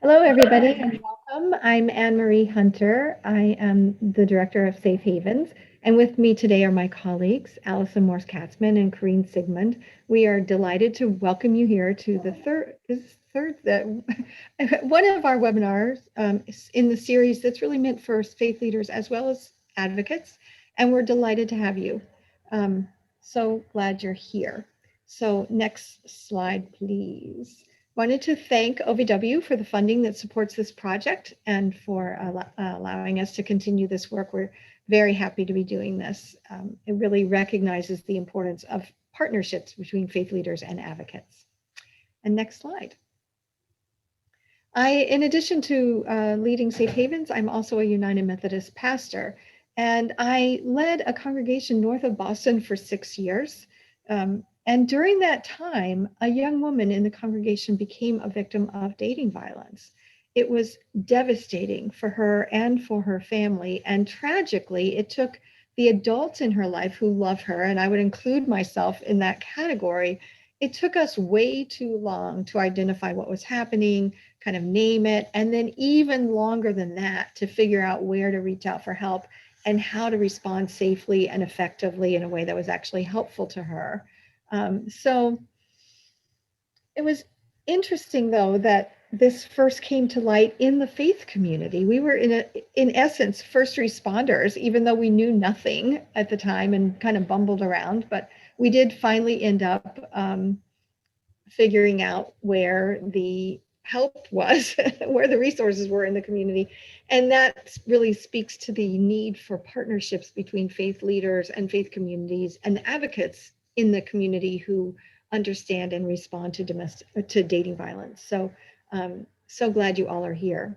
Hello, everybody, and welcome. I'm Anne Marie Hunter. I am the director of Safe Havens, and with me today are my colleagues, Allison Morse Katzman and Corrine Sigmund. We are delighted to welcome you here to the one of our webinars in the series that's really meant for faith leaders as well as advocates, and we're delighted to have you. So glad you're here. So next slide, please. Wanted to thank OVW for the funding that supports this project and for allowing us to continue this work. We're very happy to be doing this. It really recognizes the importance of partnerships between faith leaders and advocates. And next slide. In addition to leading Safe Havens, I'm also a United Methodist pastor, and I led a congregation north of Boston for 6 years. And during that time, a young woman in the congregation became a victim of dating violence. It was devastating for her and for her family. And tragically, it took the adults in her life who love her, and I would include myself in that category. It took us way too long to identify what was happening, kind of name it, and then even longer than that to figure out where to reach out for help and how to respond safely and effectively in a way that was actually helpful to her. So it was interesting, though, that this first came to light in the faith community. We were in essence, first responders, even though we knew nothing at the time and kind of bumbled around. But we did finally end up figuring out where the help was, where the resources were in the community. And that really speaks to the need for partnerships between faith leaders and faith communities and advocates in the community who understand and respond to dating violence. So so glad you all are here.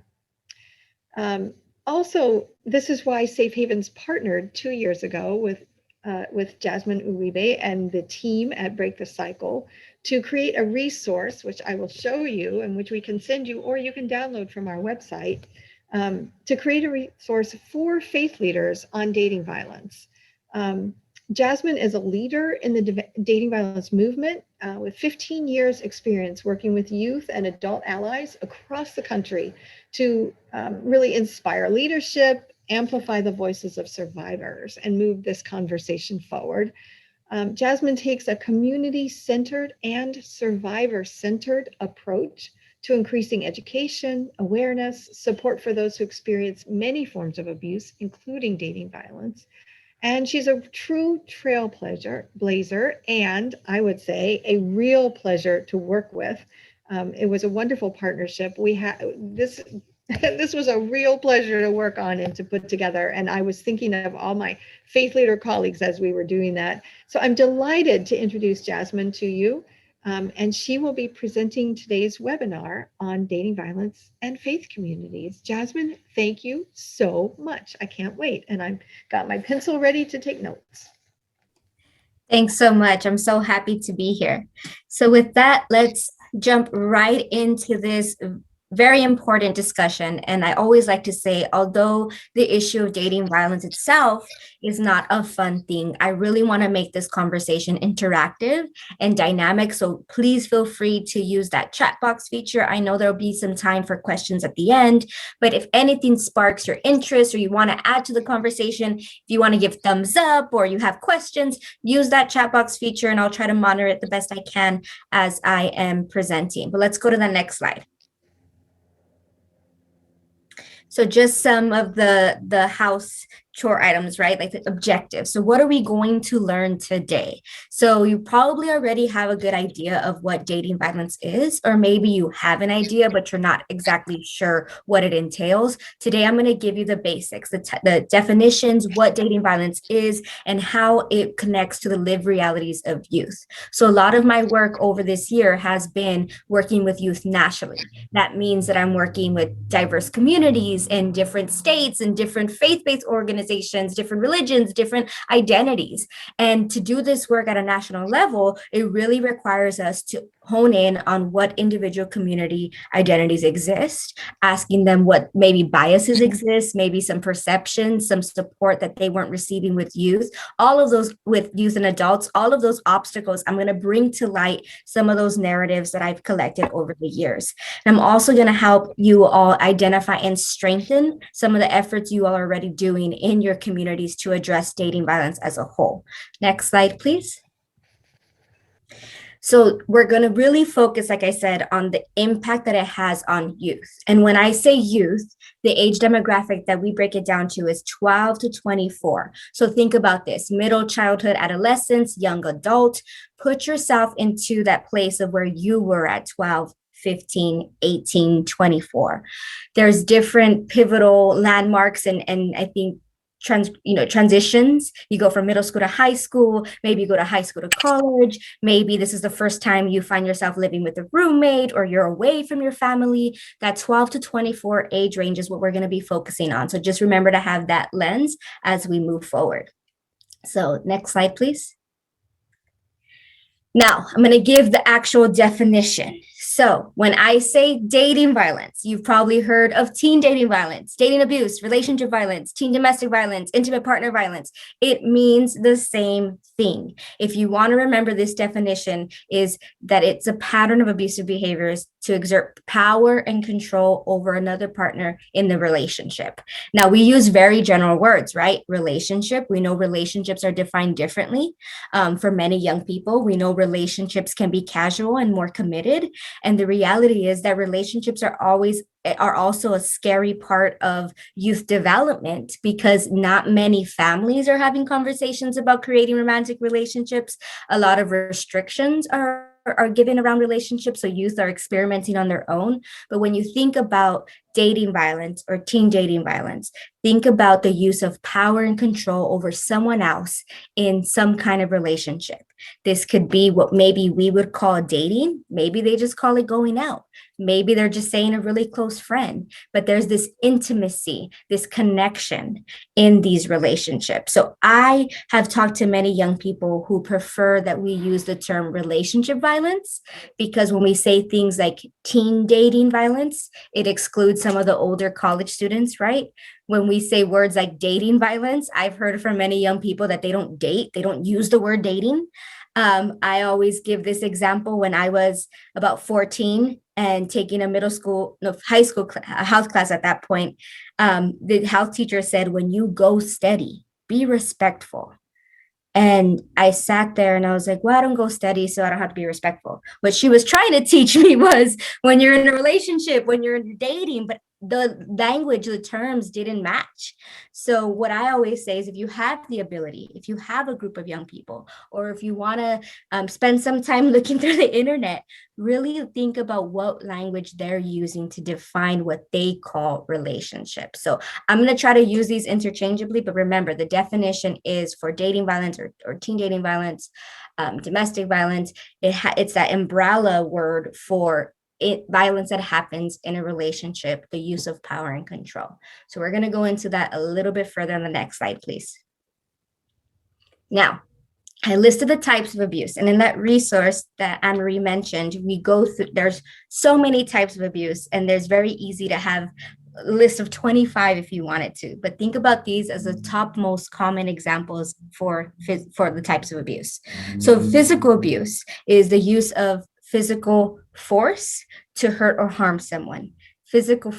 Also, this is why Safe Havens partnered 2 years ago with Jasmine Uribe and the team at Break the Cycle to create a resource, which I will show you and which we can send you or you can download from our website, to create a resource for faith leaders on dating violence. Jasmine is a leader in the dating violence movement with 15 years experience working with youth and adult allies across the country to really inspire leadership, amplify the voices of survivors, and move this conversation forward. Jasmine takes a community-centered and survivor-centered approach to increasing education, awareness, support for those who experience many forms of abuse, including dating violence. And she's a true trailblazer, and I would say a real pleasure to work with. It was a wonderful partnership. We had this. This was a real pleasure to work on and to put together. And I was thinking of all my faith leader colleagues as we were doing that. So I'm delighted to introduce Jasmine to you. And she will be presenting today's webinar on dating violence and faith communities. Jasmine, thank you so much. I can't wait. And I've got my pencil ready to take notes. Thanks so much. I'm so happy to be here. So with that, let's jump right into this very important discussion. And I always like to say, although the issue of dating violence itself is not a fun thing, I really want to make this conversation interactive and dynamic. So please feel free to use that chat box feature. I know there'll be some time for questions at the end, but if anything sparks your interest or you want to add to the conversation, if you want to give thumbs up or you have questions, use that chat box feature and I'll try to monitor it the best I can as I am presenting. But let's go to the next slide. So just some of the house chore items, right? Like the objectives. So what are we going to learn today? So you probably already have a good idea of what dating violence is, or maybe you have an idea, but you're not exactly sure what it entails. Today, I'm going to give you the basics, the definitions, what dating violence is, and how it connects to the lived realities of youth. So a lot of my work over this year has been working with youth nationally. That means that I'm working with diverse communities in different states and different faith-based organizations, different religions, different identities. And to do this work at a national level, it really requires us to hone in on what individual community identities exist, asking them what maybe biases exist, maybe some perceptions, some support that they weren't receiving with youth, all of those with youth and adults, all of those obstacles. I'm going to bring to light some of those narratives that I've collected over the years. And I'm also going to help you all identify and strengthen some of the efforts you all are already doing in your communities to address dating violence as a whole. Next slide, please. So we're going to really focus, like I said, on the impact that it has on youth. And when I say youth, the age demographic that we break it down to is 12 to 24. So think about this: middle childhood, adolescence, young adult. Put yourself into that place of where you were at 12, 15, 18, 24. There's different pivotal landmarks and I think transitions. You go from middle school to high school, maybe you go to high school to college, maybe this is the first time you find yourself living with a roommate or you're away from your family. That 12 to 24 age range is what we're going to be focusing on. So just remember to have that lens as we move forward. So next slide, please. Now, I'm going to give the actual definition. So when I say dating violence, you've probably heard of teen dating violence, dating abuse, relationship violence, teen domestic violence, intimate partner violence. It means the same thing. If you want to remember, this definition is that it's a pattern of abusive behaviors to exert power and control over another partner in the relationship. Now, we use very general words, right? Relationship. We know relationships are defined differently. For many young people, we know relationships can be casual and more committed. And the reality is that relationships are also a scary part of youth development, because not many families are having conversations about creating romantic relationships. A lot of restrictions are given around relationships, so youth are experimenting on their own. But when you think about dating violence or teen dating violence, think about the use of power and control over someone else in some kind of relationship. This could be what maybe we would call dating. Maybe they just call it going out. Maybe they're just saying a really close friend, but there's this intimacy, this connection in these relationships. So I have talked to many young people who prefer that we use the term relationship violence, because when we say things like teen dating violence, it excludes some of the older college students, right? When we say words like dating violence, I've heard from many young people that they don't date, they don't use the word dating. I always give this example. When I was about 14 and taking a high school health class at that point, the health teacher said, when you go steady, be respectful. And I sat there and I was like, well, I don't go steady, so I don't have to be respectful. What she was trying to teach me was, when you're in a relationship, when you're dating, but the language, the terms didn't match. So what I always say is, if you have the ability, if you have a group of young people, or if you want to spend some time looking through the internet, really think about what language they're using to define what they call relationships. So I'm going to try to use these interchangeably, but remember, the definition is for dating violence or teen dating violence, domestic violence. It's that umbrella word for violence that happens in a relationship, the use of power and control. So we're going to go into that a little bit further on the next slide, please. Now, I listed the types of abuse, and in that resource that Anne-Marie mentioned, we go through, there's so many types of abuse, and there's very easy to have a list of 25 if you wanted to, but think about these as the top most common examples for the types of abuse. So physical abuse is the use of physical force to hurt or harm someone. Physical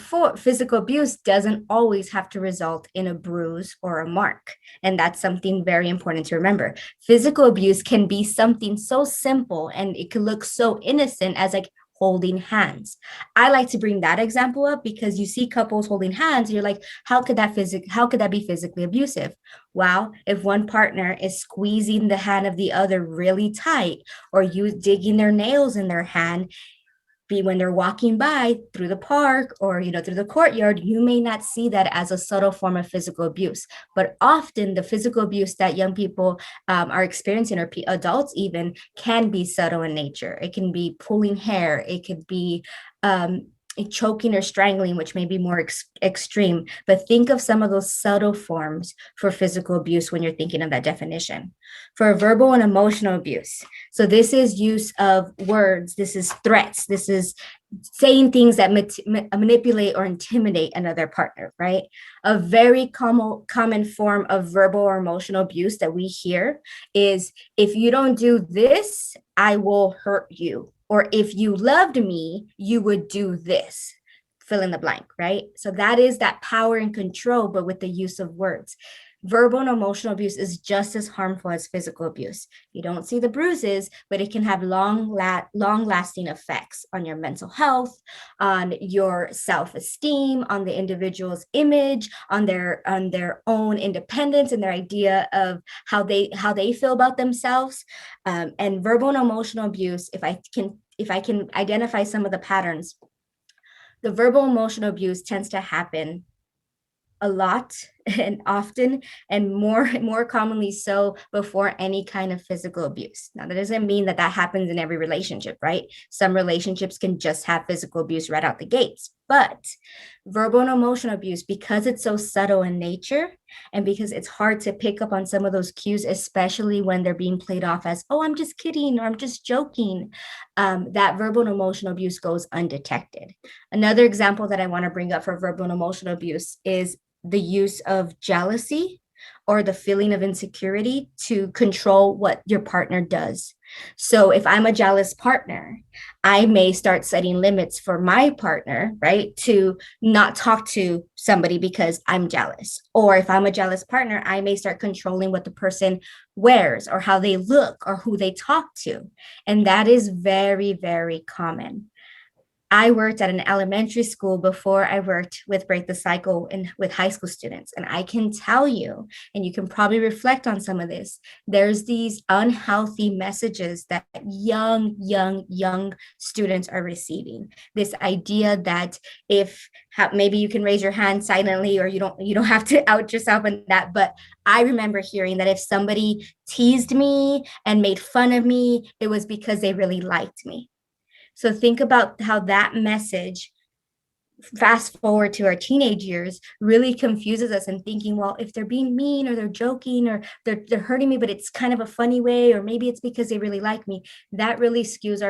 abuse doesn't always have to result in a bruise or a mark. And that's something very important to remember. Physical abuse can be something so simple, and it can look so innocent as like holding hands. I like to bring that example up because you see couples holding hands, and you're like, how could that be physically abusive? Well, if one partner is squeezing the hand of the other really tight, or you digging their nails in their hand, when they're walking by through the park or through the courtyard, you may not see that as a subtle form of physical abuse. But often the physical abuse that young people are experiencing, or adults even, can be subtle in nature. It can be pulling hair. It could be choking or strangling, which may be more extreme, but think of some of those subtle forms for physical abuse when you're thinking of that definition. For verbal and emotional abuse, so this is use of words, this is threats, this is saying things that manipulate or intimidate another partner, right? A very common form of verbal or emotional abuse that we hear is, if you don't do this, I will hurt you. Or if you loved me, you would do this. Fill in the blank, right? So that is that power and control, but with the use of words. Verbal and emotional abuse is just as harmful as physical abuse. You don't see the bruises, but it can have long-lasting effects on your mental health, on your self-esteem, on the individual's image, on their own independence and their idea of how they feel about themselves. And verbal and emotional abuse, if I can identify some of the patterns, the verbal emotional abuse tends to happen a lot and often, and more commonly so before any kind of physical abuse. Now, that doesn't mean that happens in every relationship, right? Some relationships can just have physical abuse right out the gates, but verbal and emotional abuse, because it's so subtle in nature and because it's hard to pick up on some of those cues, especially when they're being played off as, oh, I'm just kidding, or I'm just joking, that verbal and emotional abuse goes undetected. Another example that I want to bring up for verbal and emotional abuse is the use of jealousy or the feeling of insecurity to control what your partner does. So if I'm a jealous partner, I may start setting limits for my partner, right, to not talk to somebody because I'm jealous. Or if I'm a jealous partner, I may start controlling what the person wears or how they look or who they talk to. And that is very, very common. I worked at an elementary school before I worked with Break the Cycle and with high school students. And I can tell you, and you can probably reflect on some of this, there's these unhealthy messages that young students are receiving. This idea that if maybe you can raise your hand silently, or you don't have to out yourself in that. But I remember hearing that if somebody teased me and made fun of me, it was because they really liked me. So think about how that message, fast forward to our teenage years, really confuses us in thinking, well, if they're being mean or they're joking or they're hurting me, but it's kind of a funny way, or maybe it's because they really like me, that really skews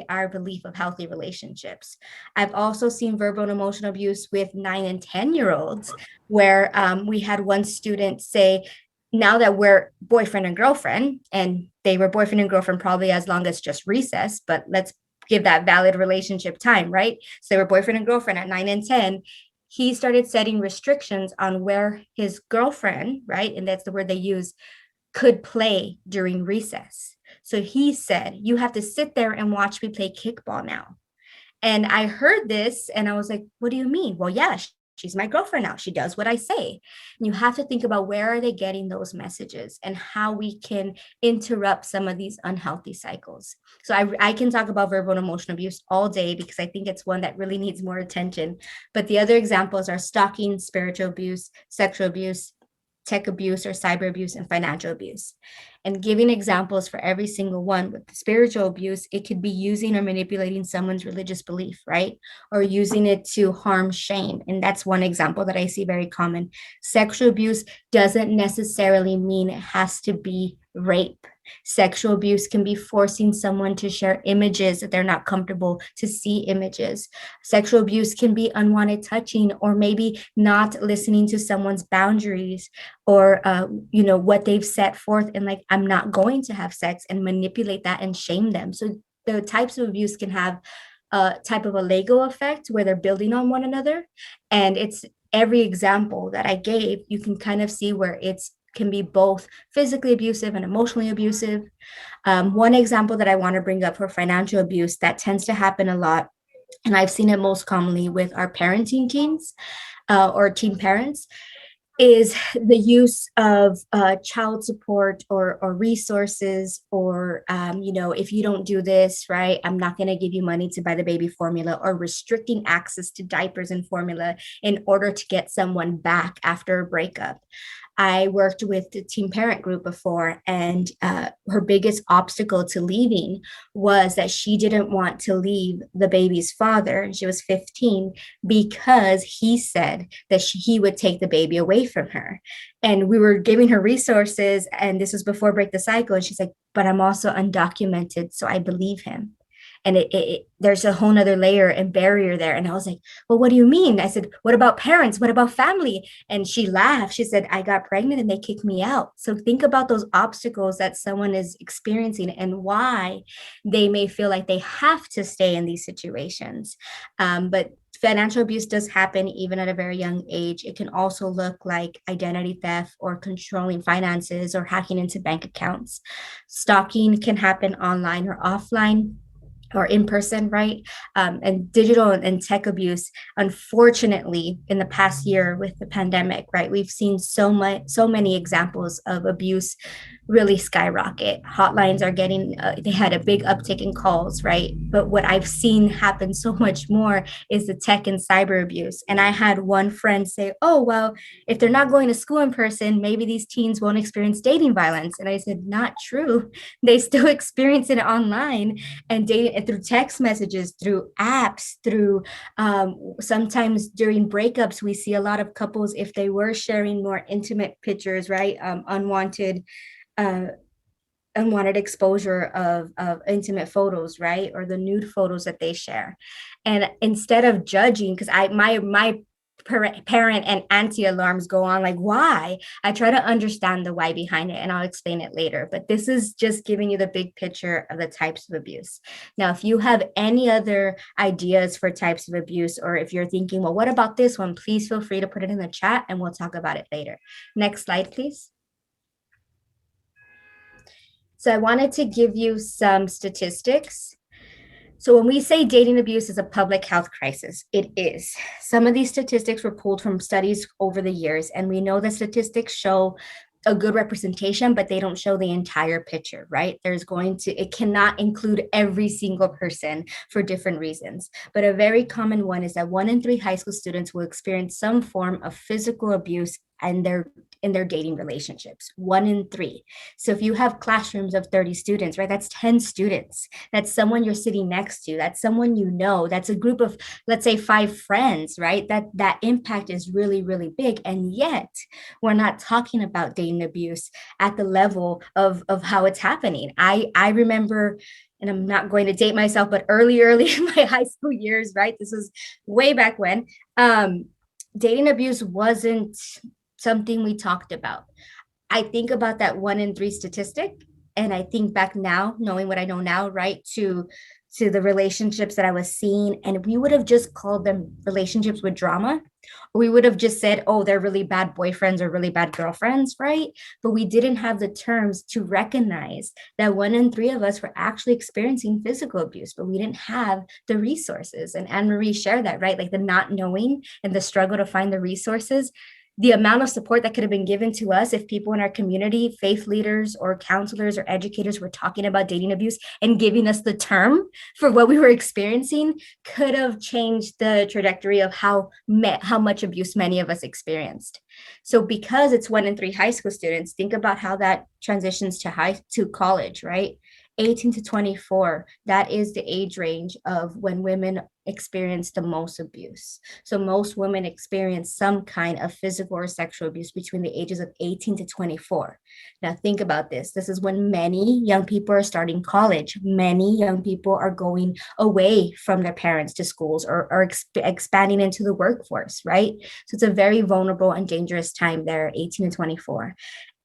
our belief of healthy relationships. I've also seen verbal and emotional abuse with 9 and 10-year-olds, where we had one student say, now that we're boyfriend and girlfriend, and they were boyfriend and girlfriend probably as long as just recess, but let's give that valid relationship time, right? So they were boyfriend and girlfriend at 9 and 10. He started setting restrictions on where his girlfriend, right, and that's the word they use, could play during recess. So he said, you have to sit there and watch me play kickball now. And I heard this and I was like, what do you mean? Well, yeah, she's my girlfriend now. She does what I say. And you have to think about, where are they getting those messages and how we can interrupt some of these unhealthy cycles. So I can talk about verbal and emotional abuse all day because I think it's one that really needs more attention. But the other examples are stalking, spiritual abuse, sexual abuse, tech abuse or cyber abuse, and financial abuse. And giving examples for every single one. With spiritual abuse, it could be using or manipulating someone's religious belief, right? Or using it to harm, shame. And that's one example that I see very common. Sexual abuse doesn't necessarily mean it has to be rape. Sexual abuse can be forcing someone to share images that they're not comfortable to see images. Sexual abuse can be unwanted touching, or maybe not listening to someone's boundaries, or what they've set forth, and like, I'm not going to have sex, and manipulate that and shame them. So the types of abuse can have a type of a Lego effect where they're building on one another. And it's every example that I gave, you can kind of see where it's can be both physically abusive and emotionally abusive. One example that I want to bring up for financial abuse that tends to happen a lot, and I've seen it most commonly with our parenting teens or teen parents, is the use of child support or resources, or if you don't do this, right, I'm not going to give you money to buy the baby formula, or restricting access to diapers and formula in order to get someone back after a breakup. I worked with the teen parent group before, and her biggest obstacle to leaving was that she didn't want to leave the baby's father. She was 15 because he said that he would take the baby away from her. And we were giving her resources, and this was before Break the Cycle. And she's like, but I'm also undocumented, so I believe him. And there's a whole nother layer and barrier there. And I was like, well, what do you mean? I said, what about parents? What about family? And she laughed. She said, I got pregnant and they kicked me out. So think about those obstacles that someone is experiencing and why they may feel like they have to stay in these situations. But financial abuse does happen even at a very young age. It can also look like identity theft or controlling finances or hacking into bank accounts. Stalking can happen online or offline or in person, right? And digital and tech abuse, unfortunately, in the past year with the pandemic, right? We've seen so many examples of abuse really skyrocket. Hotlines are getting, they had a big uptick in calls, right? But what I've seen happen so much more is the tech and cyber abuse. And I had one friend say, oh, well, if they're not going to school in person, maybe these teens won't experience dating violence. And I said, not true. They still experience it online and dating through text messages, through apps, through sometimes during breakups, we see a lot of couples, if they were sharing more intimate pictures, right? Uh, unwanted exposure of intimate photos, right? Or the nude photos that they share. And instead of judging, because my parent and auntie alarms go on, like, why? I try to understand the why behind it, and I'll explain it later. But this is just giving you the big picture of the types of abuse. Now, if you have any other ideas for types of abuse, or if you're thinking, well, what about this one? Please feel free to put it in the chat and we'll talk about it later. Next slide, please. So I wanted to give you some statistics. So when we say dating abuse is a public health crisis, it is. Some of these statistics were pulled from studies over the years, and we know the statistics show a good representation, but they don't show the entire picture, right? It cannot include every single person for different reasons. But a very common one is that 1 in 3 high school students will experience some form of physical abuse and in their dating relationships. 1 in 3. So if you have classrooms of 30 students, right, that's 10 students. That's someone you're sitting next to. That's someone you know. That's a group of, let's say, 5 friends, right? That impact is really, really big. And yet we're not talking about dating abuse at the level of how it's happening. I remember, and I'm not going to date myself, but early in my high school years, right? This was way back when. Dating abuse wasn't something we talked about. I think about that 1 in 3 statistic, and I think back now, knowing what I know now, right, to the relationships that I was seeing, and we would have just called them relationships with drama, or we would have just said, oh, they're really bad boyfriends or really bad girlfriends, right? But we didn't have the terms to recognize that 1 in 3 of us were actually experiencing physical abuse, but we didn't have the resources. And Anne-Marie shared that, right? Like the not knowing and the struggle to find the resources, the amount of support that could have been given to us if people in our community, faith leaders or counselors or educators were talking about dating abuse and giving us the term for what we were experiencing, could have changed the trajectory of how much abuse many of us experienced. So because it's 1 in 3 high school students, think about how that transitions to college, right? 18 to 24, that is the age range of when women experience the most abuse. So most women experience some kind of physical or sexual abuse between the ages of 18 to 24. Now think about this. This is when many young people are starting college. Many young people are going away from their parents to schools or expanding into the workforce, right? So it's a very vulnerable and dangerous time there, 18 to 24.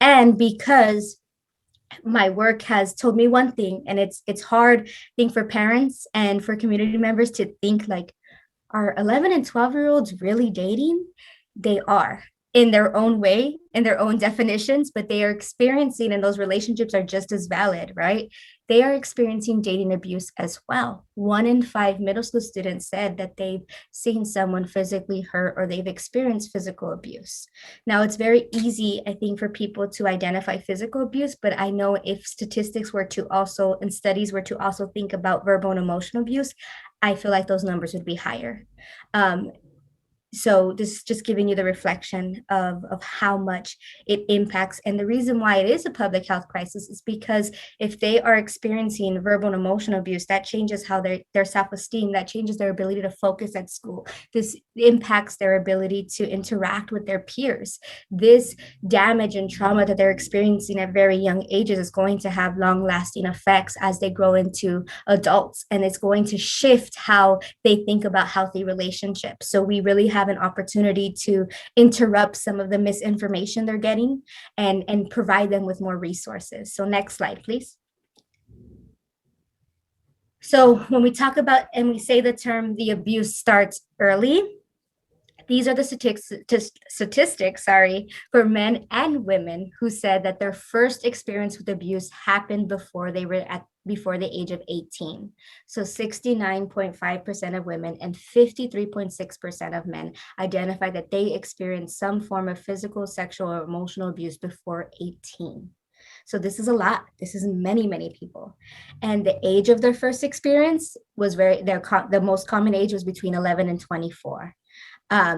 And because my work has told me one thing, and it's hard thing for parents and for community members to think, like, are 11 and 12-year-olds really dating? They are, in their own way, in their own definitions, but they are experiencing, and those relationships are just as valid, right? They are experiencing dating abuse as well. 1 in 5 middle school students said that they've seen someone physically hurt or they've experienced physical abuse. Now, it's very easy, I think, for people to identify physical abuse, but I know if statistics were to also, and studies were to also think about verbal and emotional abuse, I feel like those numbers would be higher. So this is just giving you the reflection of how much it impacts. And the reason why it is a public health crisis is because if they are experiencing verbal and emotional abuse, that changes how their self-esteem, that changes their ability to focus at school. This impacts their ability to interact with their peers. This damage and trauma that they're experiencing at very young ages is going to have long-lasting effects as they grow into adults, and it's going to shift how they think about healthy relationships. So we really have an opportunity to interrupt some of the misinformation they're getting and provide them with more resources. So next slide, please. So when we talk about and we say the term the abuse starts early, these are the statistics, for men and women who said that their first experience with abuse happened before the age of 18. So 69.5% of women and 53.6% of men identified that they experienced some form of physical, sexual, or emotional abuse before 18. So this is a lot. This is many, many people. And the age of their first experience was the most common age was between 11 and 24.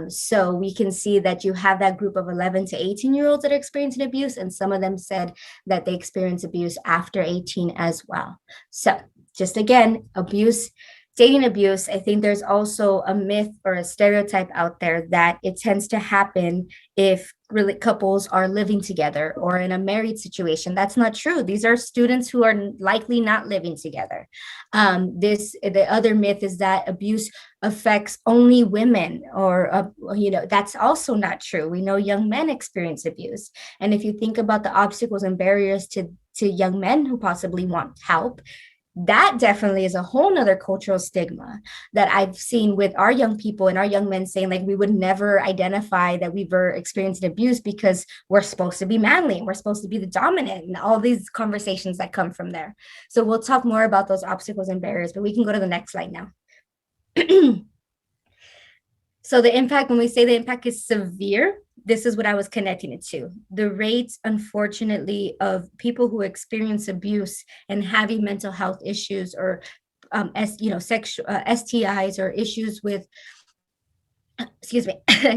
So we can see that you have that group of 11 to 18-year-olds that are experiencing abuse, and some of them said that they experience abuse after 18 as well. So just again, abuse, dating abuse, I think there's also a myth or a stereotype out there that it tends to happen if really couples are living together or in a married situation. That's not true. These are students who are likely not living together. The other myth is that abuse affects only women, or that's also not true. We know young men experience abuse, and if you think about the obstacles and barriers to young men who possibly want help, that definitely is a whole nother cultural stigma that I've seen with our young people and our young men saying, like, we would never identify that we were experiencing abuse because we're supposed to be manly and we're supposed to be the dominant, and all these conversations that come from there. So we'll talk more about those obstacles and barriers, but we can go to the next slide now. So the impact, when we say the impact is severe, this is what I was connecting it to. The rates, unfortunately, of people who experience abuse and having mental health issues, or sexual STIs, or issues with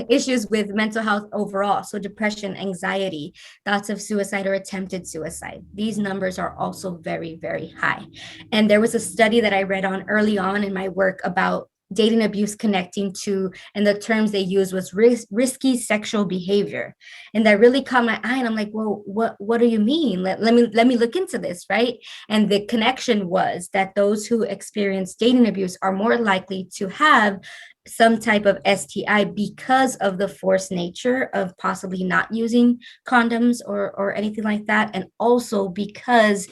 issues with mental health overall. So depression, anxiety, thoughts of suicide or attempted suicide. These numbers are also very, very high. And there was a study that I read on early on in my work about dating abuse connecting to, and the terms they used was risky sexual behavior. And that really caught my eye. And I'm like, well, what do you mean? Let me look into this, right? And the connection was that those who experience dating abuse are more likely to have some type of STI because of the forced nature of possibly not using condoms or anything like that. And also because,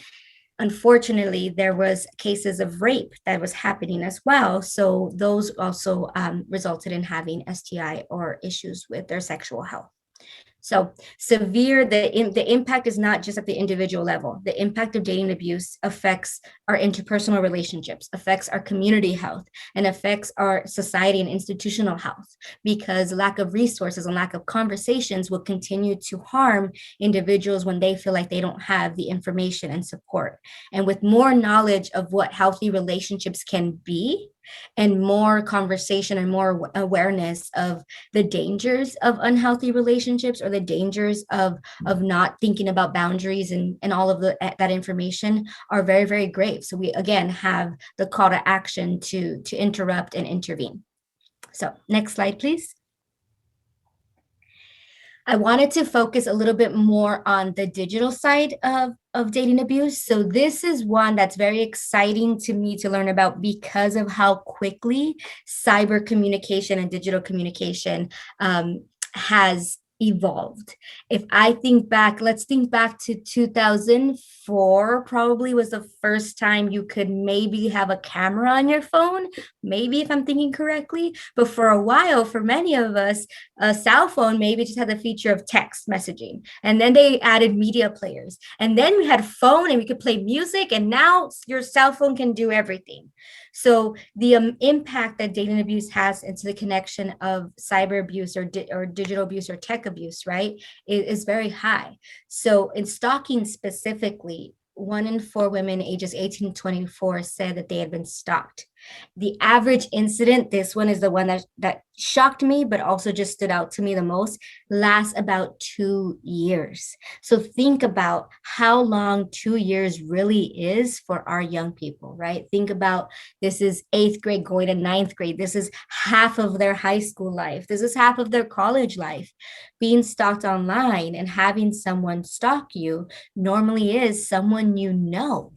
unfortunately, there was cases of rape that was happening as well. So those also resulted in having STI or issues with their sexual health. So severe, the impact is not just at the individual level. The impact of dating abuse affects our interpersonal relationships, affects our community health, and affects our society and institutional health, because lack of resources and lack of conversations will continue to harm individuals when they feel like they don't have the information and support. And with more knowledge of what healthy relationships can be, and more conversation and more awareness of the dangers of unhealthy relationships, or the dangers of not thinking about boundaries and all of that information, are very, very grave. So we again have the call to action to interrupt and intervene. So next slide, please. I wanted to focus a little bit more on the digital side of dating abuse. So this is one that's very exciting to me to learn about because of how quickly cyber communication and digital communication has evolved. If I think back, let's think back to 2004, probably was the first time you could maybe have a camera on your phone, maybe, if I'm thinking correctly. But for a while, for many of us, a cell phone maybe just had the feature of text messaging. And then they added media players. And then we had phone and we could play music. And now your cell phone can do everything. So the impact that dating abuse has into the connection of cyber abuse or digital abuse or tech abuse, right, is very high. So in stalking specifically, 1 in 4 women ages 18 to 24 said that they had been stalked. The average incident, this one is the one that shocked me, but also just stood out to me the most, lasts about 2 years. So think about how long 2 years really is for our young people, right? Think about, this is eighth grade going to ninth grade. This is half of their high school life. This is half of their college life. Being stalked online and having someone stalk you normally is someone you know.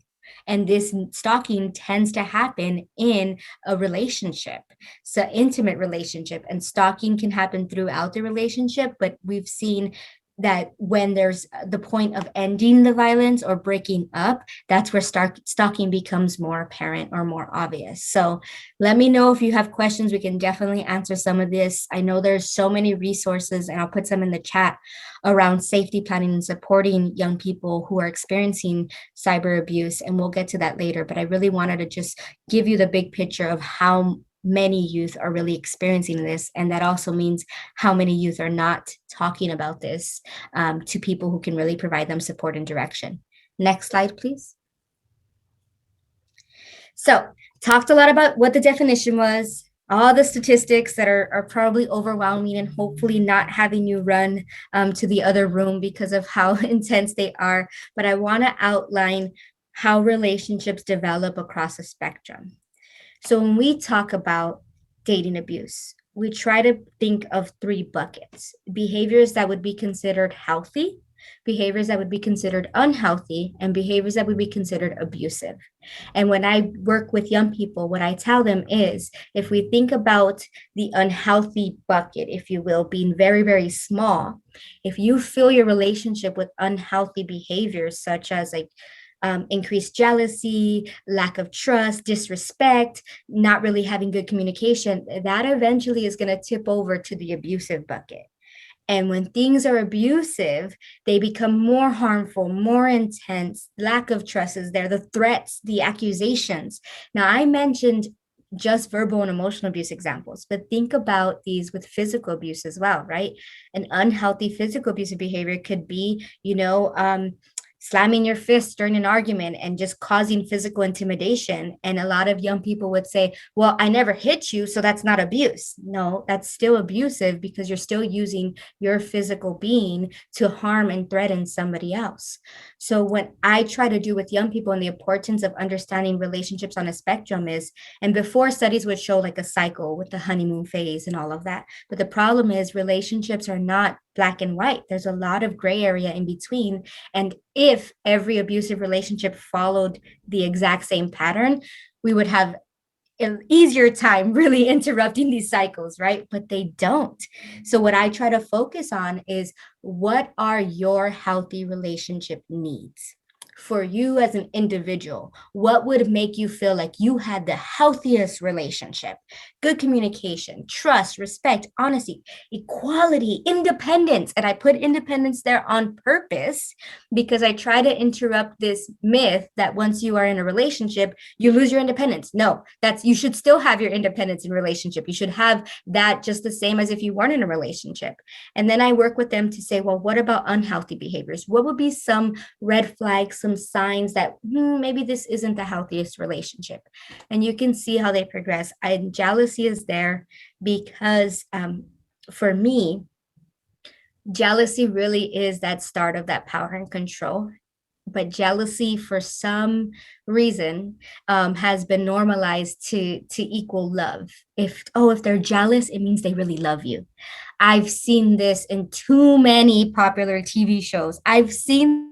And this stalking tends to happen in a relationship, so intimate relationship, and stalking can happen throughout the relationship, but we've seen that when there's the point of ending the violence or breaking up, that's where stalking becomes more apparent or more obvious. So let me know if you have questions. We can definitely answer some of this. I know there's so many resources, and I'll put some in the chat around safety planning and supporting young people who are experiencing cyber abuse, and we'll get to that later. But I really wanted to just give you the big picture of how many youth are really experiencing this. And that also means how many youth are not talking about this to people who can really provide them support and direction. Next slide, please. So talked a lot about what the definition was, all the statistics that are probably overwhelming and hopefully not having you run to the other room because of how intense they are. But I want to outline how relationships develop across a spectrum. So when we talk about dating abuse, we try to think of 3 buckets: behaviors that would be considered healthy, behaviors that would be considered unhealthy, and behaviors that would be considered abusive. And when I work with young people, what I tell them is, if we think about the unhealthy bucket, if you will, being very, very small, if you fill your relationship with unhealthy behaviors, such as like increased jealousy, lack of trust, disrespect, not really having good communication, that eventually is going to tip over to the abusive bucket. And when things are abusive, they become more harmful, more intense. Lack of trust is there, the threats, the accusations. Now, I mentioned just verbal and emotional abuse examples, but think about these with physical abuse as well, right? An unhealthy physical abusive behavior could be, slamming your fist during an argument and just causing physical intimidation. And a lot of young people would say, well, I never hit you, so that's not abuse. No, that's still abusive because you're still using your physical being to harm and threaten somebody else. So what I try to do with young people, and the importance of understanding relationships on a spectrum is, and before studies would show like a cycle with the honeymoon phase and all of that. But the problem is relationships are not black and white. There's a lot of gray area in between. And if every abusive relationship followed the exact same pattern, we would have an easier time really interrupting these cycles, right? But they don't. So what I try to focus on is, what are your healthy relationship needs? For you as an individual, what would make you feel like you had the healthiest relationship? Good communication, trust, respect, honesty, equality, independence. And I put independence there on purpose because I try to interrupt this myth that once you are in a relationship, you lose your independence. No, you should still have your independence in relationship. You should have that just the same as if you weren't in a relationship. And then I work with them to say, well, what about unhealthy behaviors? What would be some red flags, some signs that maybe this isn't the healthiest relationship? And you can see how they progress. And jealousy is there because for me, jealousy really is that start of that power and control. But jealousy, for some reason, has been normalized to equal love. If they're jealous, it means they really love you. I've seen this in too many popular TV shows. I've seen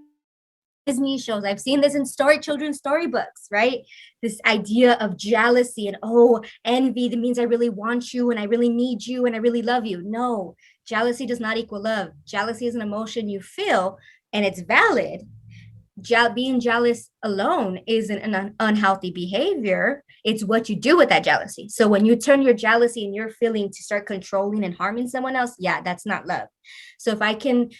Disney shows. I've seen this in children's storybooks, right? This idea of jealousy and envy, that means I really want you and I really need you and I really love you. No, jealousy does not equal love. Jealousy is an emotion you feel and it's valid. Being jealous alone isn't an unhealthy behavior. It's what you do with that jealousy. So when you turn your jealousy and your feeling to start controlling and harming someone else, that's not love. So if I can,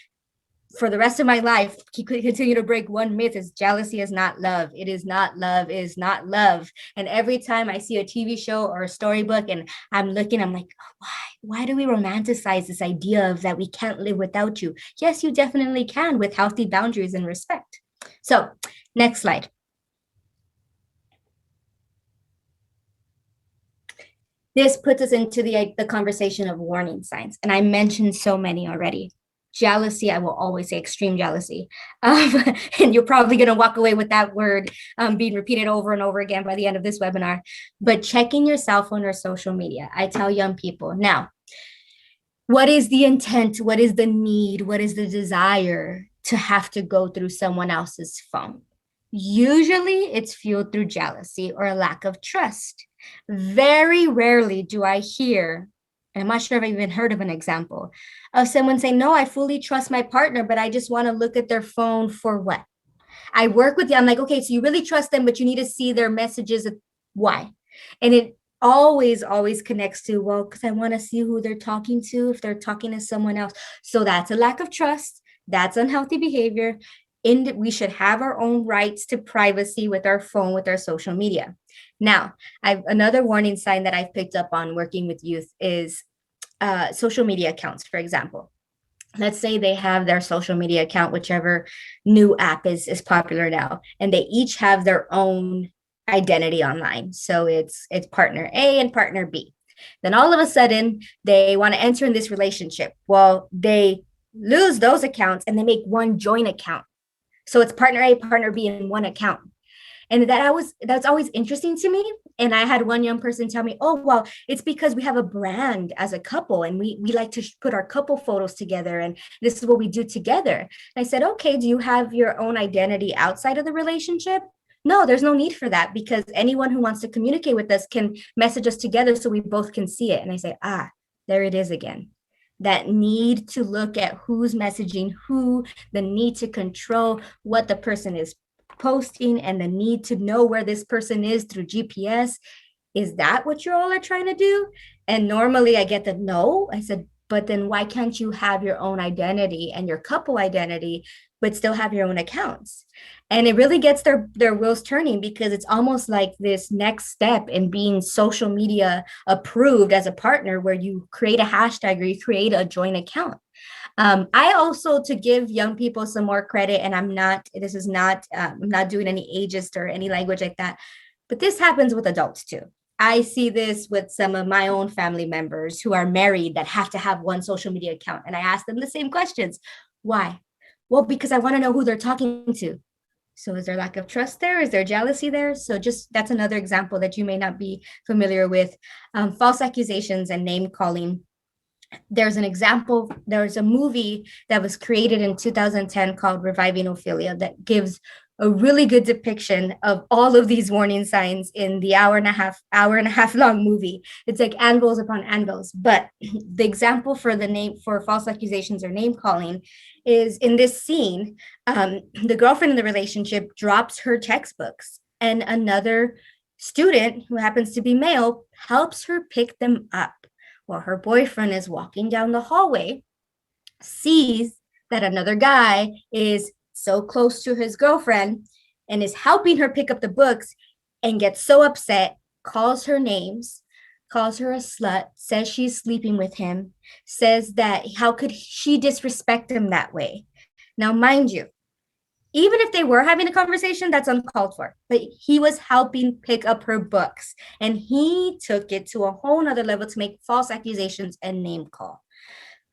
for the rest of my life, continue to break one myth, is jealousy is not love. It is not love. It is not love. And every time I see a TV show or a storybook and I'm like, why do we romanticize this idea of that we can't live without you? Yes, you definitely can, with healthy boundaries and respect. So next slide. This puts us into the conversation of warning signs. And I mentioned so many already. Jealousy, I will always say extreme jealousy. Um, and you're probably going to walk away with that word being repeated over and over again by the end of this webinar. But checking your cell phone or social media, I tell young people now, what is the intent? What is the need? What is the desire to have to go through someone else's phone? Usually it's fueled through jealousy or a lack of trust. Very rarely do I hear, and I'm not sure if I've even heard of an example of someone saying, no, I fully trust my partner, but I just want to look at their phone for what? I work with you. I'm like, okay, so you really trust them, but you need to see their messages. Why? And it always connects to, well, because I want to see who they're talking to, if they're talking to someone else. So that's a lack of trust. That's unhealthy behavior. And we should have our own rights to privacy with our phone, with our social media. Now, I've another warning sign that I've picked up on working with youth is social media accounts, for example. Let's say they have their social media account, whichever new app is popular now, and they each have their own identity online. So it's partner A and partner B. Then all of a sudden they want to enter in this relationship. Well, they lose those accounts and they make one joint account. So it's partner A, partner B in one account. And that's always interesting to me. And I had one young person tell me, oh, well, it's because we have a brand as a couple and we like to put our couple photos together and this is what we do together. And I said, okay, do you have your own identity outside of the relationship? No, there's no need for that because anyone who wants to communicate with us can message us together so we both can see it. And I say, there it is again. That need to look at who's messaging who, the need to control what the person is posting and the need to know where this person is through GPS. Is that what you all are trying to do? And normally I get the no. I said, but then why can't you have your own identity and your couple identity, but still have your own accounts? And it really gets their wheels turning because it's almost like this next step in being social media approved as a partner where you create a hashtag or you create a joint account. I also, to give young people some more credit, and I'm not doing any ageist or any language like that, but this happens with adults too. I see this with some of my own family members who are married that have to have one social media account. And I ask them the same questions. Why? Well, because I want to know who they're talking to. So is there lack of trust there? Is there jealousy there? So just that's another example that you may not be familiar with. False accusations and name calling. There's a movie that was created in 2010 called Reviving Ophelia that gives a really good depiction of all of these warning signs in the hour and a half long movie. It's like anvils upon anvils. But the example for false accusations or name calling is in this scene, the girlfriend in the relationship drops her textbooks and another student who happens to be male helps her pick them up. While her boyfriend is walking down the hallway, sees that another guy is so close to his girlfriend and is helping her pick up the books and gets so upset, calls her names, calls her a slut, says she's sleeping with him, says that how could she disrespect him that way? Now, mind you, even if they were having a conversation, that's uncalled for. But he was helping pick up her books and he took it to a whole nother level to make false accusations and name call.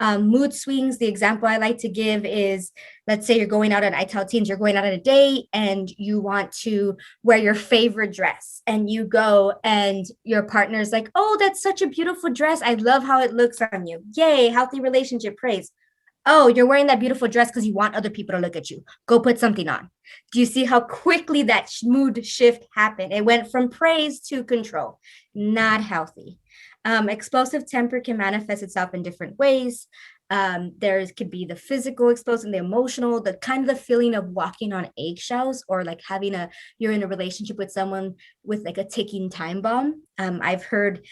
Mood swings, the example I like to give is, let's say you're going out, and I tell teens you're going out on a date and you want to wear your favorite dress and you go and your partner's like, oh, that's such a beautiful dress. I love how it looks on you. Yay, healthy relationship, praise. Oh, you're wearing that beautiful dress because you want other people to look at you. Go put something on. Do you see how quickly that mood shift happened? It went from praise to control. Not healthy. Explosive temper can manifest itself in different ways. There could be the physical explosive, the emotional, the kind of the feeling of walking on eggshells, or like you're in a relationship with someone with like a ticking time bomb. I've heard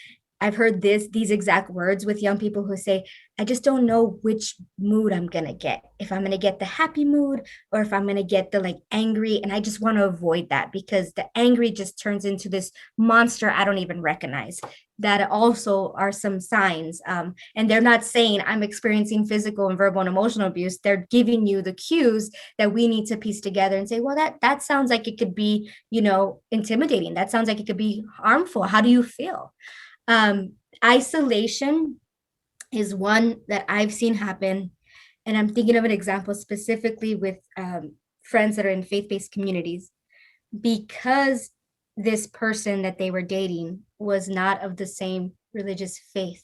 these exact words with young people who say, I just don't know which mood I'm going to get. If I'm going to get the happy mood or if I'm going to get the like angry. And I just want to avoid that because the angry just turns into this monster I don't even recognize. That also are some signs. And they're not saying I'm experiencing physical and verbal and emotional abuse. They're giving you the cues that we need to piece together and say, well, that sounds like it could be, intimidating. That sounds like it could be harmful. How do you feel? Isolation is one that I've seen happen. And I'm thinking of an example specifically with friends that are in faith-based communities, because this person that they were dating was not of the same religious faith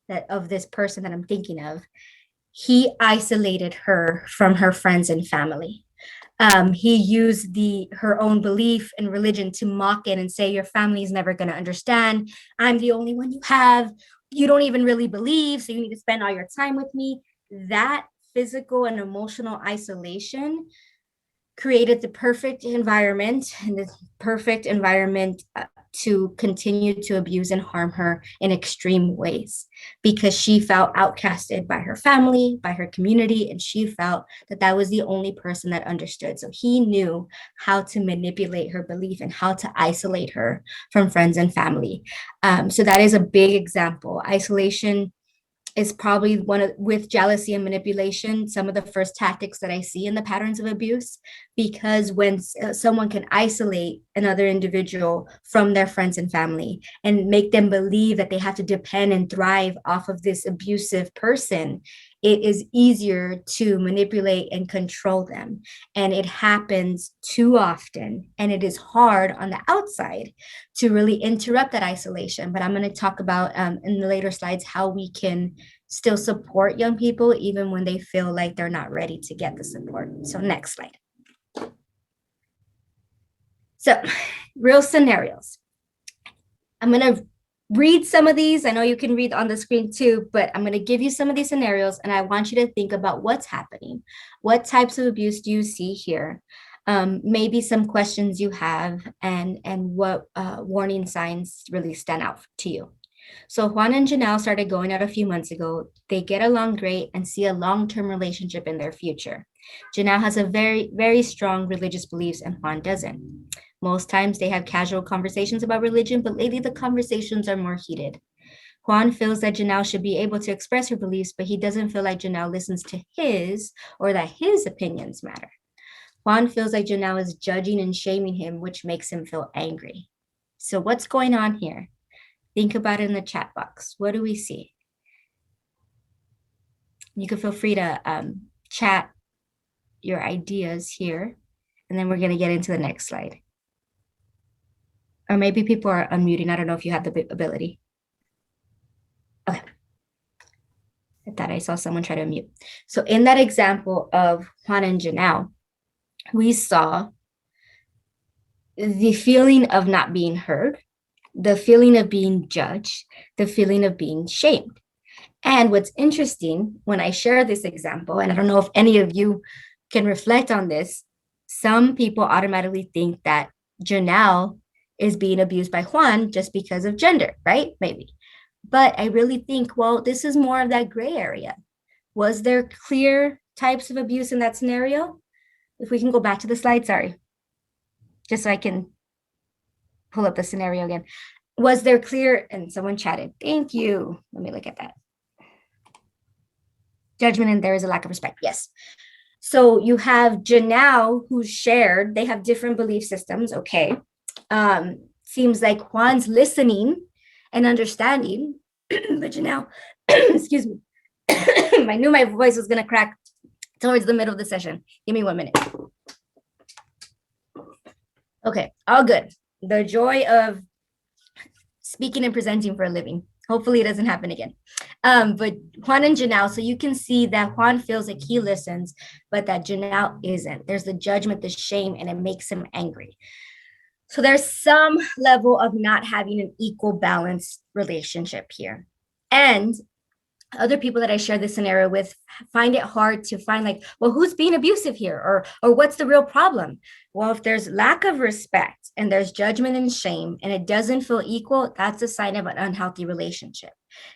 that of this person that I'm thinking of. He isolated her from her friends and family. He used her own belief and religion to mock it and say, your family is never going to understand. I'm the only one you have. You don't even really believe, so you need to spend all your time with me. That physical and emotional isolation created the perfect environment to continue to abuse and harm her in extreme ways, because she felt outcasted by her family, by her community, and she felt that that was the only person that understood. So he knew how to manipulate her belief and how to isolate her from friends and family. So that is a big example. Isolation is probably with jealousy and manipulation, some of the first tactics that I see in the patterns of abuse, because when someone can isolate another individual from their friends and family and make them believe that they have to depend and thrive off of this abusive person, it is easier to manipulate and control them. And it happens too often. And it is hard on the outside to really interrupt that isolation. But I'm going to talk about in the later slides how we can still support young people even when they feel like they're not ready to get the support. So next slide. So real scenarios. I'm going to read some of these. I know you can read on the screen too, but I'm going to give you some of these scenarios and I want you to think about what's happening. What types of abuse do you see here? Maybe some questions you have and what warning signs really stand out to you. So Juan and Janelle started going out a few months ago. They get along great and see a long-term relationship in their future. Janelle has a very, very strong religious beliefs and Juan doesn't. Most times they have casual conversations about religion, but lately the conversations are more heated. Juan feels that Janelle should be able to express her beliefs, but he doesn't feel like Janelle listens to his or that his opinions matter. Juan feels like Janelle is judging and shaming him, which makes him feel angry. So what's going on here? Think about it in the chat box. What do we see? You can feel free to chat your ideas here, and then we're going to get into the next slide. Or maybe people are unmuting. I don't know if you have the ability. Okay. I thought I saw someone try to unmute. So in that example of Juan and Janelle, we saw the feeling of not being heard, the feeling of being judged, the feeling of being shamed. And what's interesting, when I share this example, and I don't know if any of you can reflect on this, some people automatically think that Janelle is being abused by Juan just because of gender, right? Maybe. But I really think, well, this is more of that gray area. Was there clear types of abuse in that scenario? If we can go back to the slide, sorry, just so I can pull up the scenario again. Was there clear, and someone chatted, thank you. Let me look at that. Judgment and there is a lack of respect, yes. So you have Janelle who's shared, they have different belief systems, okay. Seems like Juan's listening and understanding, but Janelle, excuse me, I knew my voice was gonna crack towards the middle of the session. Give me 1 minute. Okay, all good. The joy of speaking and presenting for a living. Hopefully it doesn't happen again. But Juan and Janelle, so you can see that Juan feels like he listens, but that Janelle isn't. There's the judgment, the shame, and it makes him angry. So there's some level of not having an equal balanced relationship here. And other people that I share this scenario with find it hard to find like, well, who's being abusive here? Or what's the real problem? Well, if there's lack of respect and there's judgment and shame and it doesn't feel equal, that's a sign of an unhealthy relationship.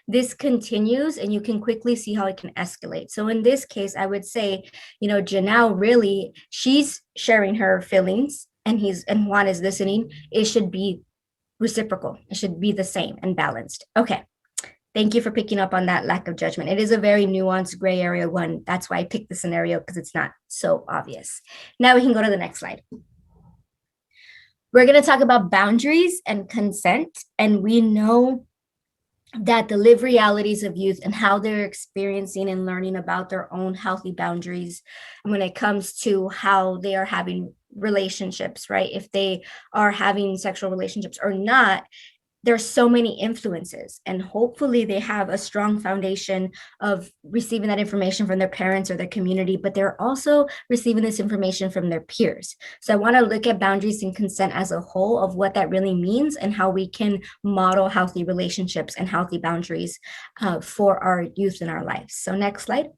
This continues and you can quickly see how it can escalate. So in this case, I would say, Janelle really, she's sharing her feelings and Juan is listening. It should be reciprocal. It should be the same and balanced. Okay. Thank you for picking up on that lack of judgment. It is a very nuanced gray area one. That's why I picked the scenario, because it's not so obvious. Now we can go to the next slide. We're going to talk about boundaries and consent. And we know that the lived realities of youth and how they're experiencing and learning about their own healthy boundaries when it comes to how they are having relationships, right? If they are having sexual relationships or not, there's so many influences, and hopefully they have a strong foundation of receiving that information from their parents or their community, but they're also receiving this information from their peers. So I want to look at boundaries and consent as a whole of what that really means and how we can model healthy relationships and healthy boundaries for our youth in our lives. So next slide.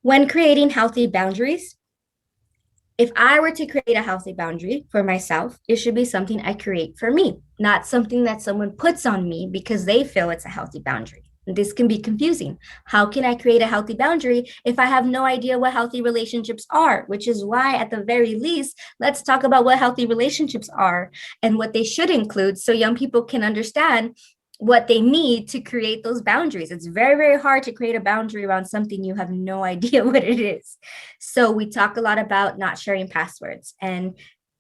When creating healthy boundaries, if I were to create a healthy boundary for myself, it should be something I create for me, not something that someone puts on me because they feel it's a healthy boundary. This can be confusing. How can I create a healthy boundary if I have no idea what healthy relationships are? Which is why, at the very least, let's talk about what healthy relationships are and what they should include so young people can understand what they need to create those boundaries. It's very, very hard to create a boundary around something you have no idea what it is. So we talk a lot about not sharing passwords, and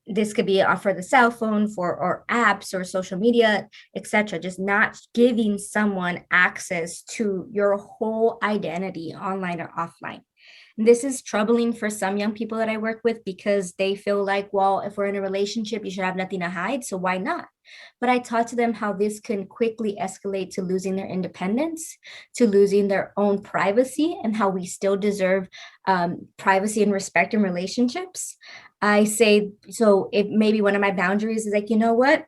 this could be for the cell phone, for or apps or social media, etc. Just not giving someone access to your whole identity online or offline. This is troubling for some young people that I work with because they feel like, well, if we're in a relationship, you should have nothing to hide. So why not? But I taught to them how this can quickly escalate to losing their independence, to losing their own privacy, and how we still deserve privacy and respect in relationships. I say, so if maybe one of my boundaries is like, you know what?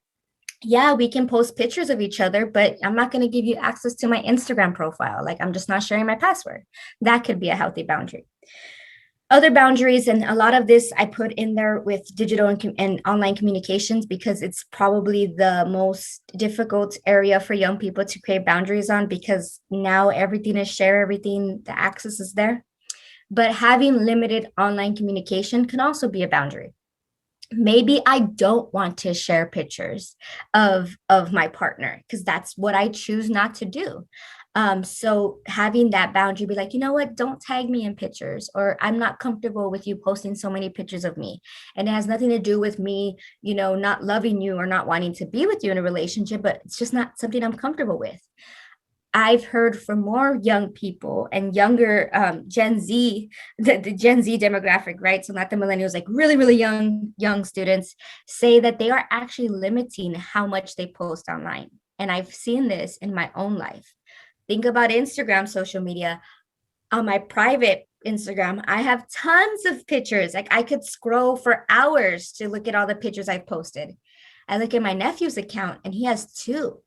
Yeah, we can post pictures of each other, but I'm not going to give you access to my Instagram profile. Like, I'm just not sharing my password. That could be a healthy boundary. Other boundaries, and a lot of this I put in there with digital and online communications because it's probably the most difficult area for young people to create boundaries on, because now everything is shared, everything, the access is there. But having limited online communication can also be a boundary. Maybe I don't want to share pictures of my partner because that's what I choose not to do. So having that boundary, be like, you know what, don't tag me in pictures, or I'm not comfortable with you posting so many pictures of me. And it has nothing to do with me, not loving you or not wanting to be with you in a relationship, but it's just not something I'm comfortable with. I've heard from more young people and younger Gen Z, the Gen Z demographic, right? So not the millennials, like really, really young students, say that they are actually limiting how much they post online. And I've seen this in my own life. Think about Instagram, social media. On my private Instagram, I have tons of pictures. Like, I could scroll for hours to look at all the pictures I've posted. I look at my nephew's account and he has two,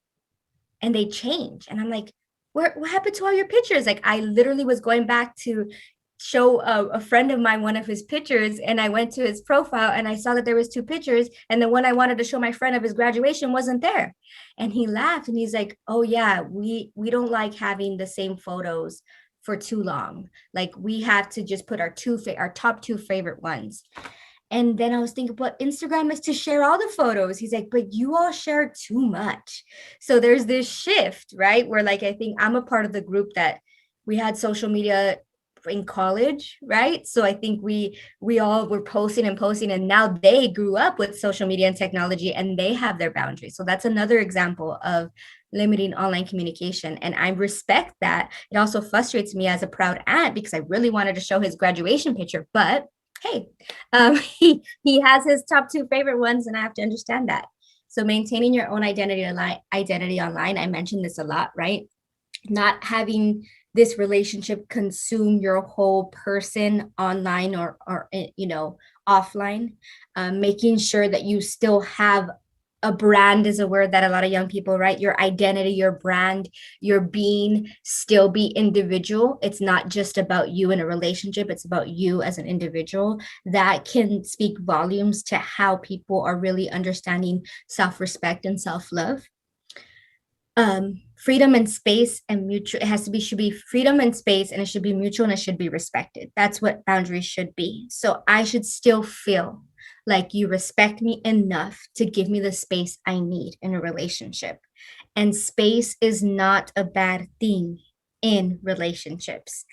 and they change. And I'm like, what happened to all your pictures? Like, I literally was going back to show a friend of mine one of his pictures, and I went to his profile and I saw that there was two pictures, and the one I wanted to show my friend of his graduation wasn't there. And he laughed and he's like, oh yeah, we don't like having the same photos for too long. Like, we have to just put our top two favorite ones. And then I was thinking, but Instagram is to share all the photos. He's like, but you all share too much. So there's this shift, right? Where, like, I think I'm a part of the group that we had social media in college, right? So I think we all were posting and posting, and now they grew up with social media and technology and they have their boundaries. So that's another example of limiting online communication. And I respect that. It also frustrates me as a proud aunt because I really wanted to show his graduation picture, but hey, he has his top two favorite ones, and I have to understand that. So maintaining your own identity online. I mentioned this a lot, right? Not having this relationship consume your whole person online or offline. Making sure that you still have a brand is a word that a lot of young people, right? Your identity, your brand, your being still be individual. It's not just about you in a relationship. It's about you as an individual. That can speak volumes to how people are really understanding self-respect and self-love. Freedom and space and mutual, should be freedom and space, and it should be mutual and it should be respected. That's what boundaries should be. So I should still feel like you respect me enough to give me the space I need in a relationship. And space is not a bad thing in relationships.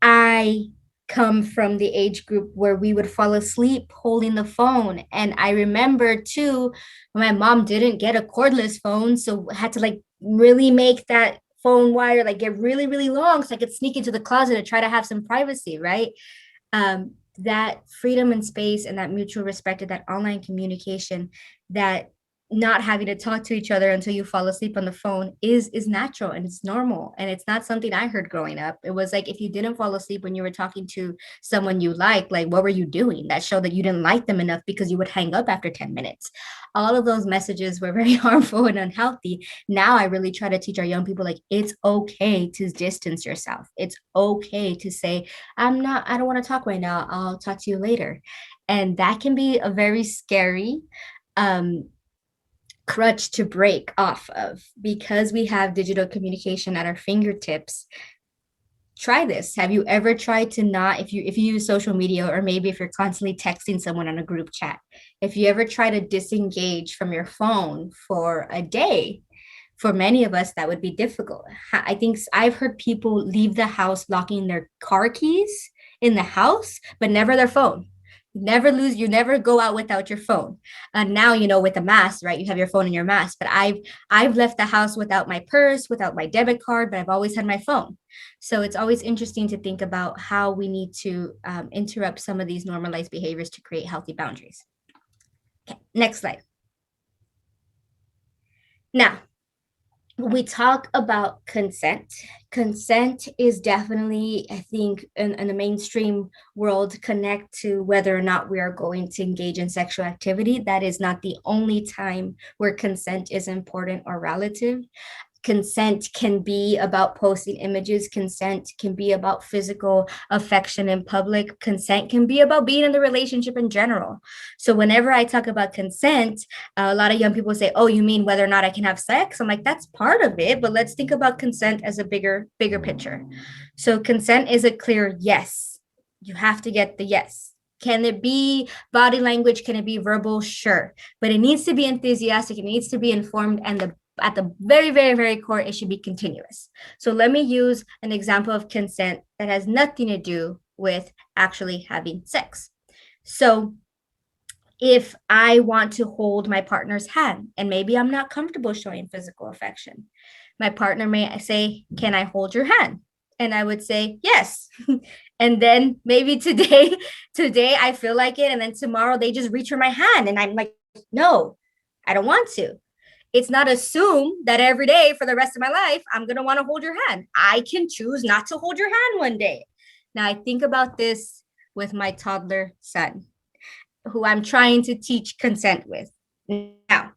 I come from the age group where we would fall asleep holding the phone. And I remember too, my mom didn't get a cordless phone, so had to like really make that phone wire like get really, really long so I could sneak into the closet and try to have some privacy, right? That freedom and space and that mutual respect and that online communication, that not having to talk to each other until you fall asleep on the phone is natural and it's normal, and it's not something I heard growing up. It was like if you didn't fall asleep when you were talking to someone you like what were you doing? That showed that you didn't like them enough because you would hang up after 10 minutes. All of those messages were very harmful and unhealthy. Now I really try to teach our young people like it's okay to distance yourself. It's okay to say I don't want to talk right now. I'll talk to you later. And that can be a very scary um crutch to break off of because we have digital communication at our fingertips. Try this. Have you ever tried to not, if you use social media, or maybe if you're constantly texting someone on a group chat, if you ever try to disengage from your phone for a day, for many of us that would be difficult. I think I've heard people leave the house locking their car keys in the house but never their phone. You never go out without your phone. And now, with the mask, right, you have your phone in your mask, but I've left the house without my purse, without my debit card, but I've always had my phone. So it's always interesting to think about how we need to interrupt some of these normalized behaviors to create healthy boundaries. Okay, next slide. Now, we talk about consent. Consent is definitely, I think, in the mainstream world, connect to whether or not we are going to engage in sexual activity. That is not the only time where consent is important or relative. Consent can be about posting images. Consent can be about physical affection in public. Consent can be about being in the relationship in general. So whenever I talk about consent, a lot of young people say, oh, you mean whether or not I can have sex? I'm like, that's part of it, but let's think about consent as a bigger picture. So consent is a clear yes. You have to get the yes. Can it be body language? Can it be verbal? Sure. But it needs to be enthusiastic. It needs to be informed. And at the very, very, very core, it should be continuous. So let me use an example of consent that has nothing to do with actually having sex. So if I want to hold my partner's hand and maybe I'm not comfortable showing physical affection, my partner may say, can I hold your hand? And I would say, yes. And then maybe today I feel like it. And then tomorrow they just reach for my hand and I'm like, no, I don't want to. It's not assumed that every day for the rest of my life, I'm going to want to hold your hand. I can choose not to hold your hand one day. Now, I think about this with my toddler son, who I'm trying to teach consent with. Now,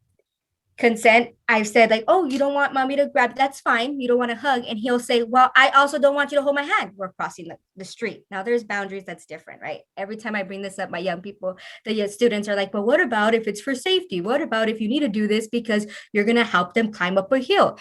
consent, I've said like, oh, you don't want mommy to grab, that's fine. You don't want to hug. And he'll say, well, I also don't want you to hold my hand. We're crossing the street. Now there's boundaries, that's different, right? Every time I bring this up, my young people, the students are like, but what about if it's for safety? What about if you need to do this because you're going to help them climb up a hill?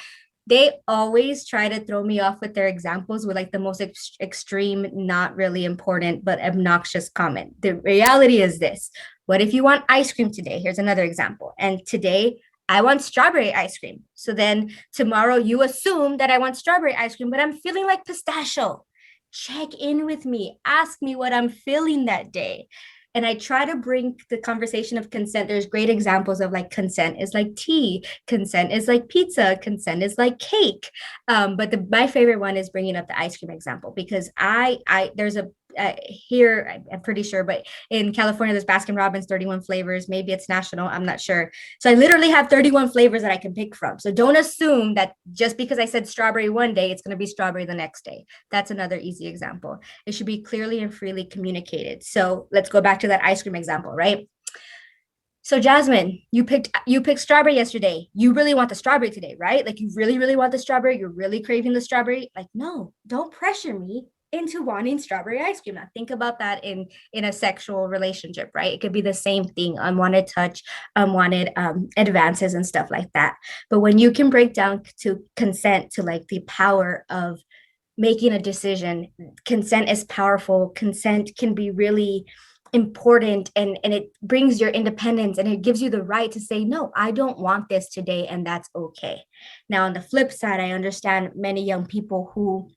They always try to throw me off with their examples with like the most extreme, not really important, but obnoxious comment. The reality is this. What if you want ice cream today? Here's another example. And today I want strawberry ice cream. So then tomorrow you assume that I want strawberry ice cream, but I'm feeling like pistachio. Check in with me. Ask me what I'm feeling that day. And I try to bring the conversation of consent. There's great examples of like consent is like tea, consent is like pizza, consent is like cake. But my favorite one is bringing up the ice cream example because there's a here, I'm pretty sure, but in California, there's Baskin Robbins 31 flavors. Maybe it's national. I'm not sure. So I literally have 31 flavors that I can pick from. So don't assume that just because I said strawberry one day, it's going to be strawberry the next day. That's another easy example. It should be clearly and freely communicated. So let's go back to that ice cream example, right? So Jasmine, you picked strawberry yesterday. You really want the strawberry today, right? Like you really, really want the strawberry. You're really craving the strawberry. Like, no, don't pressure me into wanting strawberry ice cream. Now think about that in a sexual relationship, right? It could be the same thing, unwanted touch, unwanted advances and stuff like that. But when you can break down to consent to like the power of making a decision, consent is powerful. Consent can be really important and it brings your independence and it gives you the right to say, no, I don't want this today. And that's okay. Now, on the flip side, I understand many young people who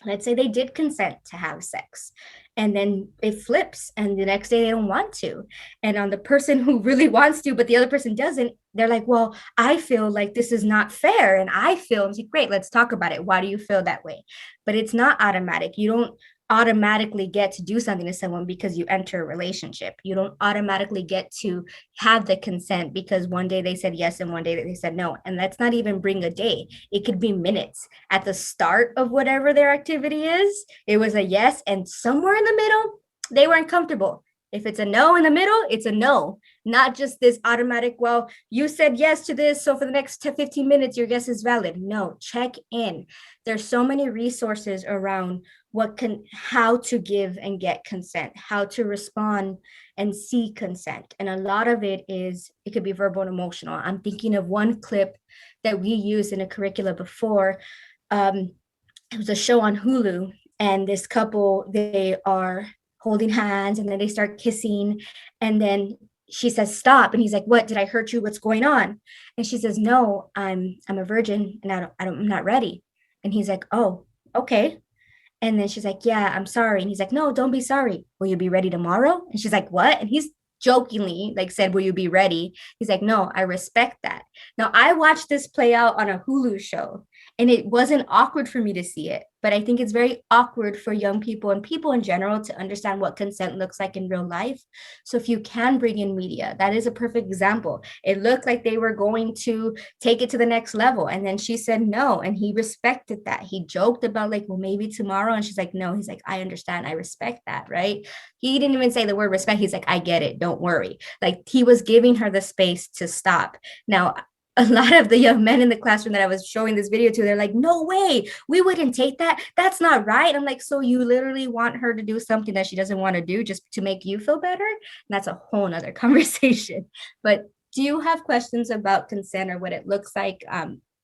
let's say they did consent to have sex, and then it flips and the next day they don't want to, and on the person who really wants to but the other person doesn't, they're like, well, I feel like this is not fair, and I feel, I'm like, great, let's talk about it, why do you feel that way? But it's not automatic. You don't automatically get to do something to someone because you enter a relationship. You don't automatically get to have the consent because one day they said yes and one day they said no. And let's not even bring a day. It could be minutes. At the start of whatever their activity is, it was a yes, and somewhere in the middle, they weren't comfortable. If it's a no in the middle, it's a no, not just this automatic, well, you said yes to this, so for the next 15 minutes, your guess is valid. No, check in. There's so many resources around how to give and get consent, how to respond and see consent. And a lot of it could be verbal and emotional. I'm thinking of one clip that we used in a curricula before. It was a show on Hulu, and this couple, they are holding hands and then they start kissing, and then she says stop, and he's like, what, did I hurt you, what's going on? And she says, no, I'm a virgin and I'm not ready. And he's like, oh, okay. And then she's like, yeah, I'm sorry. And he's like, no, don't be sorry. Will you be ready tomorrow? And she's like, what? And he's jokingly like said, will you be ready? He's like, no, I respect that. Now, I watched this play out on a Hulu show, and it wasn't awkward for me to see it, but I think it's very awkward for young people and people in general to understand what consent looks like in real life. So if you can bring in media, that is a perfect example. It looked like they were going to take it to the next level, and then she said no, and he respected that. He joked about like, well, maybe tomorrow, and she's like, no. He's like, I understand, I respect that, right? He didn't even say the word respect. He's like, I get it, don't worry. Like, he was giving her the space to stop. Now, a lot of the young men in the classroom that I was showing this video to, they're like, no way, we wouldn't take that. That's not right. I'm like, so you literally want her to do something that she doesn't want to do just to make you feel better? And that's a whole nother conversation. But do you have questions about consent or what it looks like,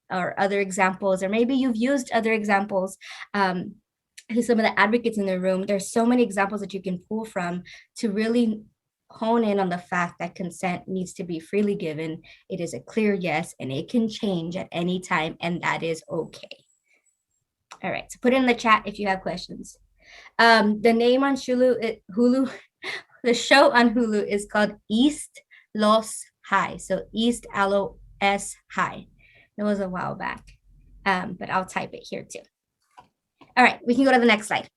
or other examples, or maybe you've used other examples? To some of the advocates in the room, there's so many examples that you can pull from to really hone in on the fact that consent needs to be freely given. It is a clear yes, and it can change at any time, and that is okay. All right, so put it in the chat if you have questions. The name on Hulu, the show on Hulu is called East Los High. So East LOS High. It was a while back, but I'll type it here too. All right, we can go to the next slide.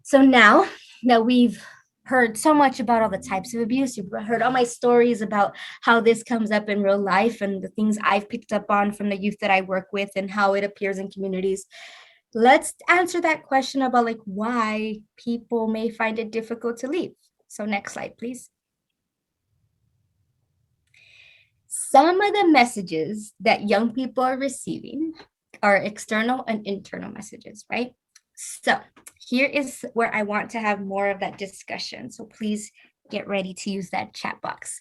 So now that we've heard so much about all the types of abuse, you've heard all my stories about how this comes up in real life and the things I've picked up on from the youth that I work with and how it appears in communities. Let's answer that question about like why people may find it difficult to leave. So next slide, please. Some of the messages that young people are receiving are external and internal messages, right? So here is where I want to have more of that discussion. So please get ready to use that chat box.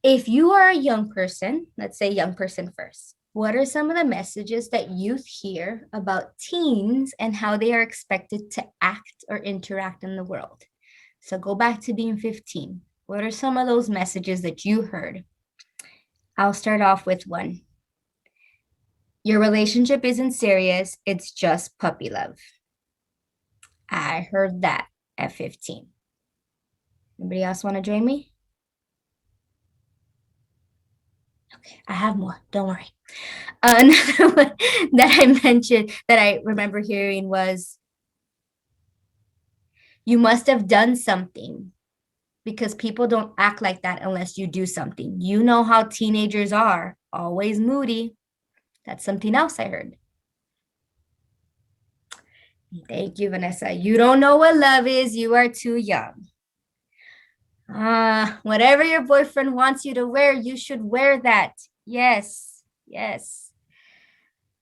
If you are a young person, let's say young person first, what are some of the messages that youth hear about teens and how they are expected to act or interact in the world? So go back to being 15. What are some of those messages that you heard? I'll start off with one. Your relationship isn't serious, it's just puppy love. I heard that at 15. Anybody else want to join me? Okay, I have more, don't worry. Another one that I mentioned that I remember hearing was, you must have done something, because people don't act like that unless you do something. You know how teenagers are, always moody. That's something else I heard. Thank you, Vanessa. You don't know what love is. You are too young. Whatever your boyfriend wants you to wear, you should wear that. Yes, yes.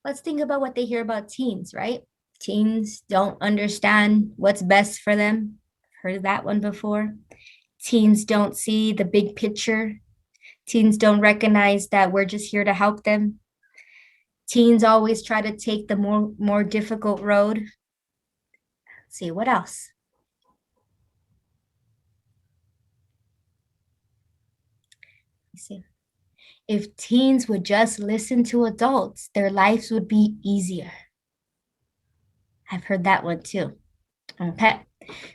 Let's think about what they hear about teens, right? Teens don't understand what's best for them. Heard that one before. Teens don't see the big picture. Teens don't recognize that we're just here to help them. Teens always try to take the more difficult road. Let's see, what else? Let's see. If teens would just listen to adults, their lives would be easier. I've heard that one too. Okay.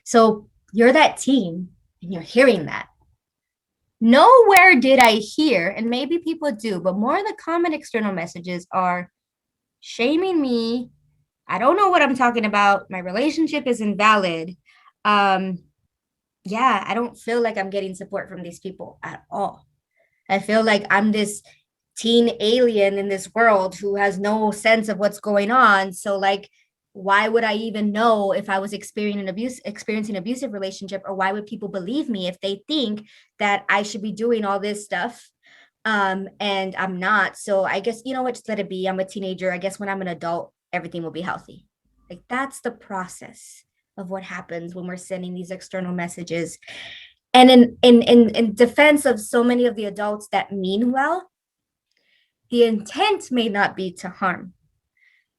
So you're that teen and you're hearing that. Nowhere did I hear, and maybe people do, but more of the common external messages are shaming me. I don't know what I'm talking about. My relationship is invalid. Um, yeah, I don't feel like I'm getting support from these people at all. I feel like I'm this teen alien in this world who has no sense of what's going on. So like, why would I even know if I was experiencing an abusive relationship, or why would people believe me if they think that I should be doing all this stuff? And I'm not. So I guess, you know what, just let it be. I'm a teenager. I guess when I'm an adult, everything will be healthy. Like that's the process of what happens when we're sending these external messages. And in defense of so many of the adults that mean well, the intent may not be to harm,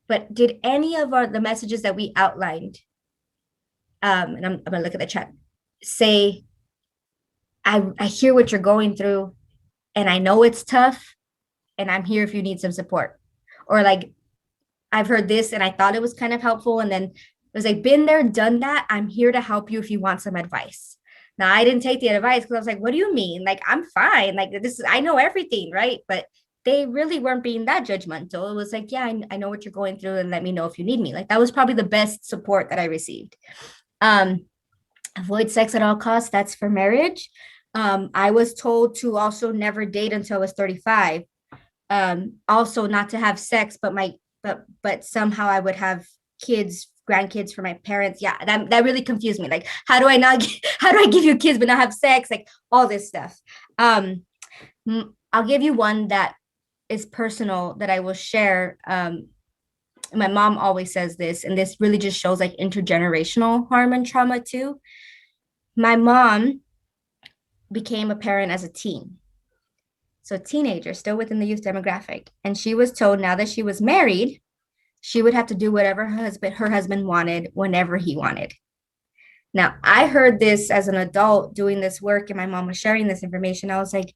but did any of the messages that we outlined, and I'm gonna look at the chat, say, I hear what you're going through and I know it's tough and I'm here if you need some support. Or like, I've heard this and I thought it was kind of helpful. And then it was like, been there, done that. I'm here to help you if you want some advice. Now, I didn't take the advice because I was like, what do you mean? Like, I'm fine. Like, this is, I know everything, right? But they really weren't being that judgmental. It was like, yeah, I know what you're going through and let me know if you need me. Like, that was probably the best support that I received. Avoid sex at all costs. That's for marriage. I was told to also never date until I was 35. Also not to have sex, but somehow I would have grandkids for my parents. Yeah, that really confused me. Like, how do I give you kids but not have sex? Like all this stuff. I'll give you one that is personal that I will share. My mom always says this, and this really just shows like intergenerational harm and trauma too. My mom became a parent as a teen. So a teenager, still within the youth demographic. And she was told now that she was married, she would have to do whatever her husband wanted whenever he wanted. Now, I heard this as an adult doing this work, and my mom was sharing this information. I was like,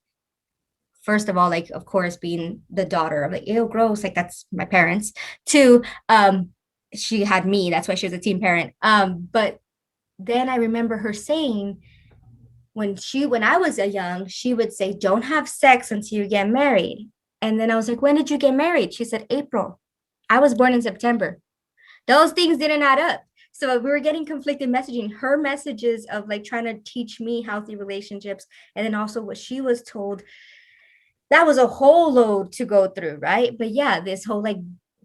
first of all, like, of course, being the daughter, I'm like, ew, gross. Like, that's my parents. Two, she had me. That's why she was a teen parent. But then I remember her saying, when I was a young, she would say, don't have sex until you get married. And then I was like, when did you get married? She said, April. I was born in September. Those things didn't add up. So we were getting conflicted messaging, her messages of like trying to teach me healthy relationships. And then also what she was told, that was a whole load to go through, right? But yeah, this whole like,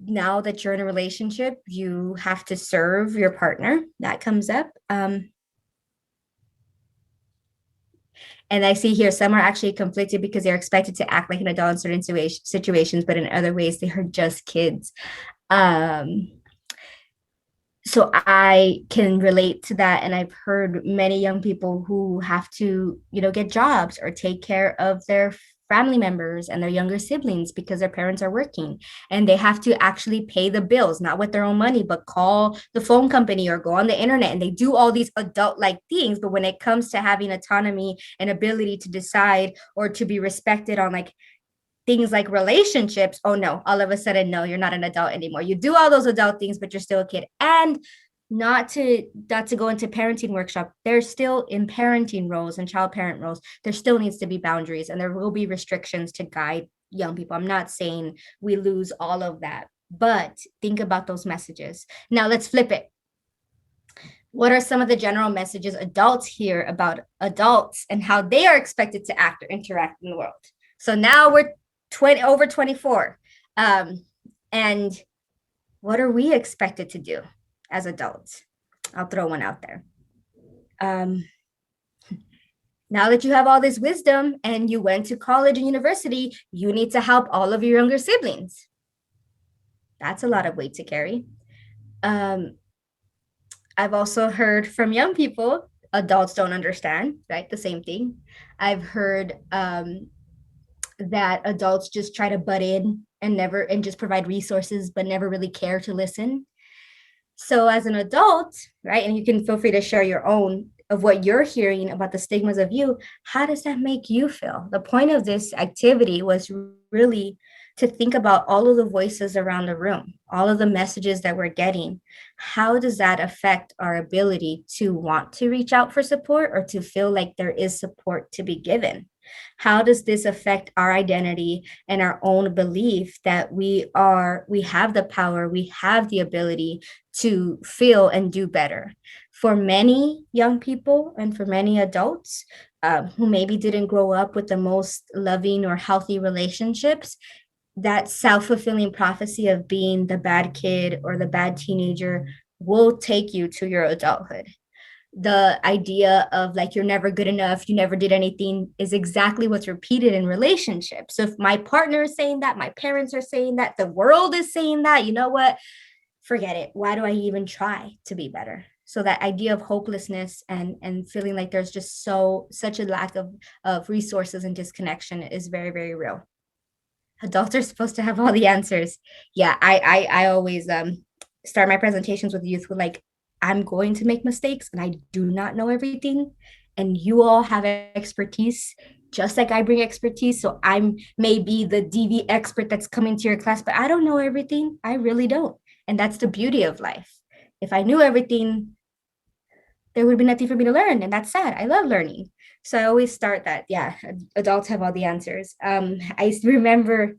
now that you're in a relationship, you have to serve your partner. That comes up. And I see here some are actually conflicted because they're expected to act like an adult in certain situations, but in other ways they are just kids. So I can relate to that. And I've heard many young people who have to, get jobs or take care of their family members and their younger siblings because their parents are working, and they have to actually pay the bills, not with their own money, but call the phone company or go on the internet, and they do all these adult like things. But when it comes to having autonomy and ability to decide or to be respected on like things like relationships, oh no, all of a sudden, no, you're not an adult anymore. You do all those adult things, but you're still a kid. And not to go into parenting workshop, there's still in parenting roles and child parent roles, there still needs to be boundaries, and there will be restrictions to guide young people. I'm not saying we lose all of that, but think about those messages. Now let's flip it. What are some of the general messages adults hear about adults and how they are expected to act or interact in the world? So now we're over 24. And what are we expected to do as adults? I'll throw one out there. Now that you have all this wisdom and you went to college and university, you need to help all of your younger siblings. That's a lot of weight to carry. I've also heard from young people, adults don't understand, right? The same thing. I've heard that adults just try to butt in and just provide resources, but never really care to listen. So as an adult, right, and you can feel free to share your own, of what you're hearing about the stigmas of you, how does that make you feel? The point of this activity was really to think about all of the voices around the room, all of the messages that we're getting. How does that affect our ability to want to reach out for support or to feel like there is support to be given? How does this affect our identity and our own belief that we have the power, we have the ability to feel and do better? For many young people and for many adults who maybe didn't grow up with the most loving or healthy relationships, that self-fulfilling prophecy of being the bad kid or the bad teenager will take you to your adulthood. The idea of like you're never good enough, you never did anything, is exactly what's repeated in relationships. So if my partner is saying that, my parents are saying that, the world is saying that, you know what? Forget it. Why do I even try to be better? So that idea of hopelessness and feeling like there's just such a lack of resources and disconnection is very, very real. Adults are supposed to have all the answers. Yeah, I always start my presentations with youth with like, I'm going to make mistakes and I do not know everything. And you all have expertise, just like I bring expertise. So I'm maybe the DV expert that's coming to your class, but I don't know everything. I really don't. And that's the beauty of life. If I knew everything, there would be nothing for me to learn. And that's sad. I love learning. So I always start that, yeah, adults have all the answers. I remember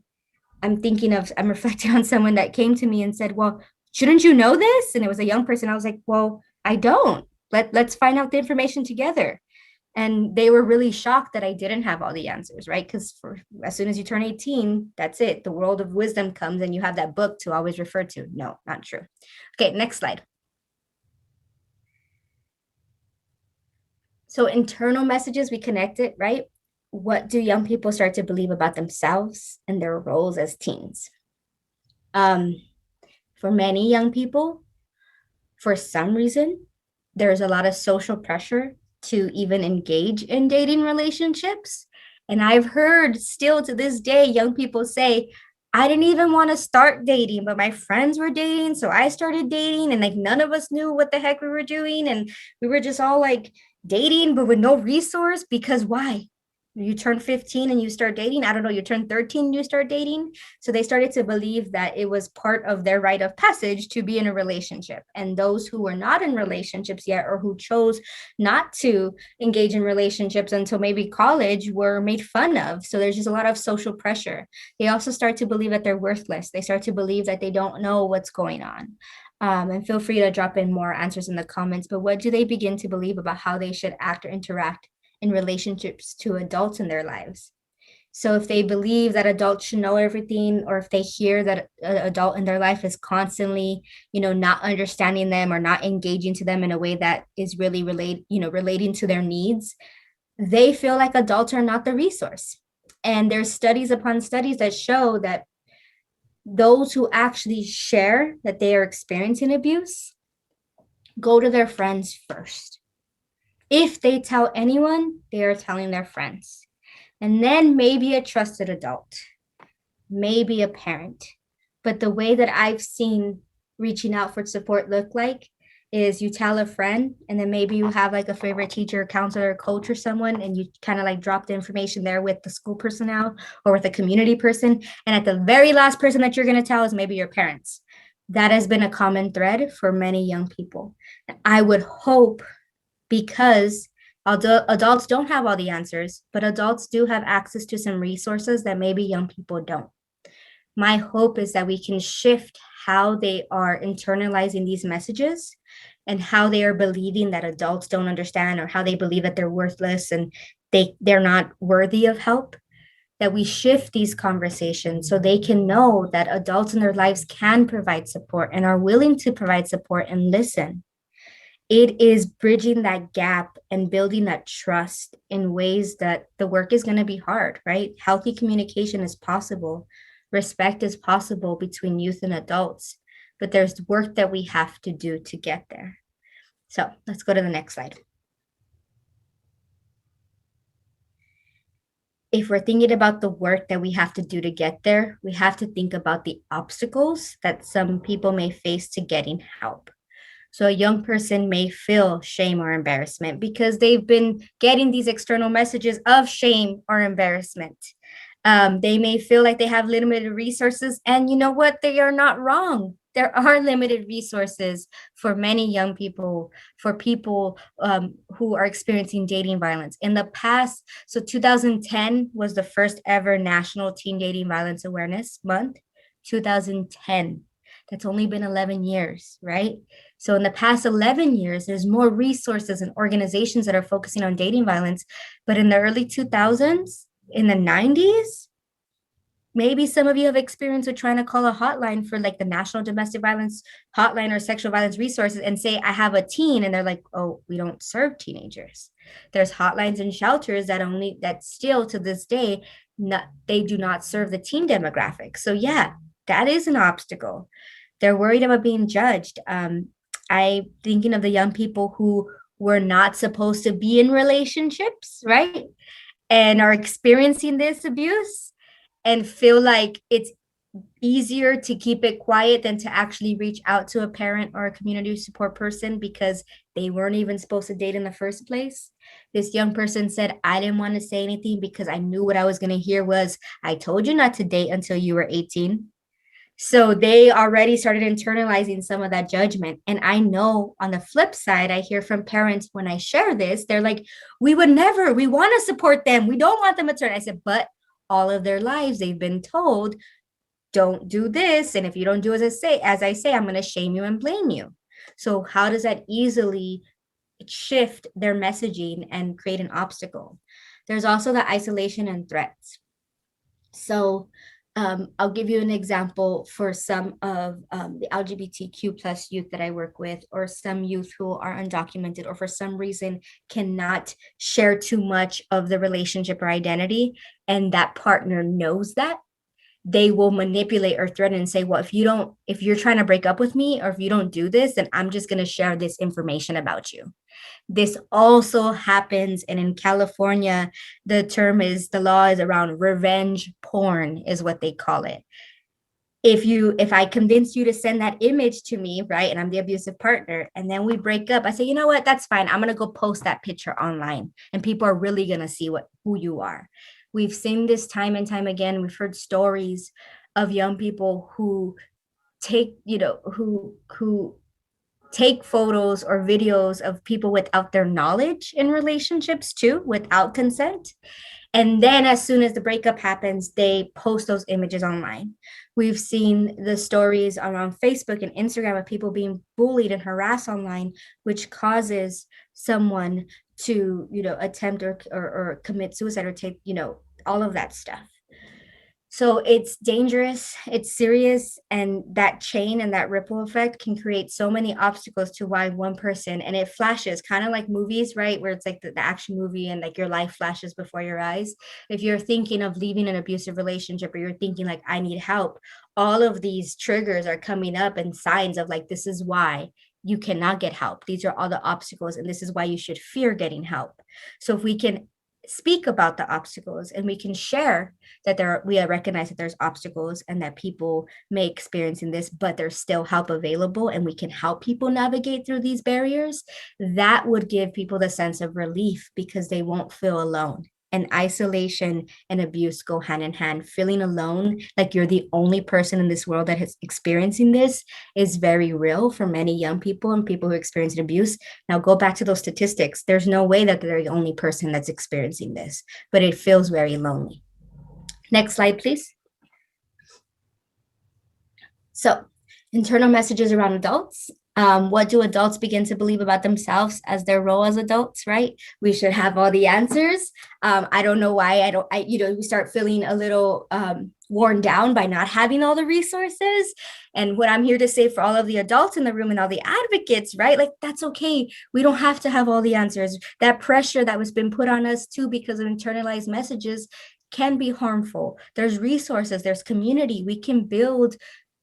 I'm reflecting on someone that came to me and said, well, shouldn't you know this? And it was a young person. I was like, well, I don't. Let's find out the information together. And they were really shocked that I didn't have all the answers, right? Because as soon as you turn 18, that's it. The world of wisdom comes and you have that book to always refer to. No, not true. Okay, next slide. So internal messages, we connect it, right? What do young people start to believe about themselves and their roles as teens? For many young people, for some reason, there's a lot of social pressure to even engage in dating relationships. And I've heard still to this day, young people say, I didn't even want to start dating, but my friends were dating. So I started dating and like none of us knew what the heck we were doing. And we were just all like dating, but with no resource because why? You turn 15 and you start dating. I don't know, you turn 13 and you start dating. So they started to believe that it was part of their rite of passage to be in a relationship. And those who were not in relationships yet or who chose not to engage in relationships until maybe college were made fun of. So there's just a lot of social pressure. They also start to believe that they're worthless. They start to believe that they don't know what's going on. And feel free to drop in more answers in the comments. But what do they begin to believe about how they should act or interact in relationships to adults in their lives? So if they believe that adults should know everything, or if they hear that an adult in their life is constantly, not understanding them or not engaging to them in a way that is really relating to their needs, they feel like adults are not the resource. And there's studies upon studies that show that those who actually share that they are experiencing abuse go to their friends first. If they tell anyone, they are telling their friends. And then maybe a trusted adult, maybe a parent. But the way that I've seen reaching out for support look like is you tell a friend, and then maybe you have like a favorite teacher, counselor, coach, or someone, and you kind of like drop the information there with the school personnel or with a community person. And at the very last person that you're going to tell is maybe your parents. That has been a common thread for many young people. I would hope, because although adults don't have all the answers, but adults do have access to some resources that maybe young people don't. My hope is that we can shift how they are internalizing these messages and how they are believing that adults don't understand, or how they believe that they're worthless and they're not worthy of help. That we shift these conversations so they can know that adults in their lives can provide support and are willing to provide support and listen. It is bridging that gap and building that trust in ways that the work is going to be hard, right? Healthy communication is possible. Respect is possible between youth and adults, but there's work that we have to do to get there. So let's go to the next slide. If we're thinking about the work that we have to do to get there, we have to think about the obstacles that some people may face to getting help. So a young person may feel shame or embarrassment because they've been getting these external messages of shame or embarrassment. They may feel like they have limited resources, and you know what? They are not wrong. There are limited resources for many young people, for people who are experiencing dating violence. In the past, so 2010 was the first ever National Teen Dating Violence Awareness Month. 2010. That's only been 11 years, right? So in the past 11 years, there's more resources and organizations that are focusing on dating violence. But in the early 2000s, in the 90s, maybe some of you have experience with trying to call a hotline for like the National Domestic Violence Hotline or Sexual Violence Resources and say, I have a teen. And they're like, oh, we don't serve teenagers. There's hotlines and shelters that still to this day, they do not serve the teen demographic. So yeah, that is an obstacle. They're worried about being judged. I thinking of the young people who were not supposed to be in relationships, right? And are experiencing this abuse and feel like it's easier to keep it quiet than to actually reach out to a parent or a community support person because they weren't even supposed to date in the first place. This young person said, I didn't want to say anything because I knew what I was going to hear was, I told you not to date until you were 18. So they already started internalizing some of that judgment. And I know on the flip side, I hear from parents when I share this, they're like, we would never, we want to support them. We don't want them to turn. I said, but all of their lives, they've been told, don't do this. And if you don't do as I say, I'm going to shame you and blame you. So how does that easily shift their messaging and create an obstacle? There's also the isolation and threats. So I'll give you an example for some of the LGBTQ plus youth that I work with, or some youth who are undocumented, or for some reason cannot share too much of the relationship or identity, and that partner knows that. They will manipulate or threaten and say, well, if you're trying to break up with me, or if you don't do this, then I'm just going to share this information about you. This also happens. And in California, the law is around revenge porn is what they call it. If I convince you to send that image to me, right, and I'm the abusive partner, and then we break up, I say, you know what, that's fine. I'm going to go post that picture online and people are really going to see who you are. We've seen this time and time again. We've heard stories of young people who take, who take photos or videos of people without their knowledge in relationships too, without consent. And then as soon as the breakup happens, they post those images online. We've seen the stories around Facebook and Instagram of people being bullied and harassed online, which causes someone to, attempt or commit suicide or take, all of that stuff. So it's dangerous, it's serious, and that chain and that ripple effect can create so many obstacles to why one person, and it flashes kind of like movies, right? Where it's like the action movie and like your life flashes before your eyes. If you're thinking of leaving an abusive relationship, or you're thinking like, I need help, all of these triggers are coming up and signs of like, this is why you cannot get help. These are all the obstacles, and this is why you should fear getting help. So if we can speak about the obstacles and we can share that we recognize that there's obstacles and that people may experience in this, but there's still help available and we can help people navigate through these barriers, that would give people the sense of relief because they won't feel alone. And isolation and abuse go hand in hand. Feeling alone, like you're the only person in this world that is experiencing this, is very real for many young people and people who experience abuse. Now go back to those statistics. There's no way that they're the only person that's experiencing this, but it feels very lonely. Next slide, please. So, internal messages around adults. What do adults begin to believe about themselves as their role as adults, right? We should have all the answers. I don't know why we start feeling a little worn down by not having all the resources. And what I'm here to say for all of the adults in the room and all the advocates, right? Like, that's okay. We don't have to have all the answers. That pressure that was been put on us too because of internalized messages can be harmful. There's resources, there's community. We can build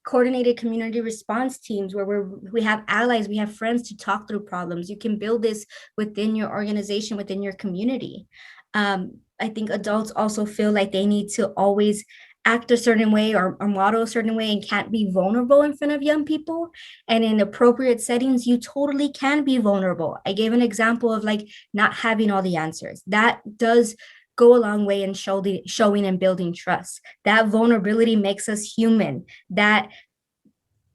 coordinated community response teams where we have allies, we have friends to talk through problems. You can build this within your organization, within your community. I think adults also feel like they need to always act a certain way or model a certain way and can't be vulnerable in front of young people. And in appropriate settings, you totally can be vulnerable. I gave an example of like not having all the answers. That does go a long way in showing and building trust. That vulnerability makes us human. That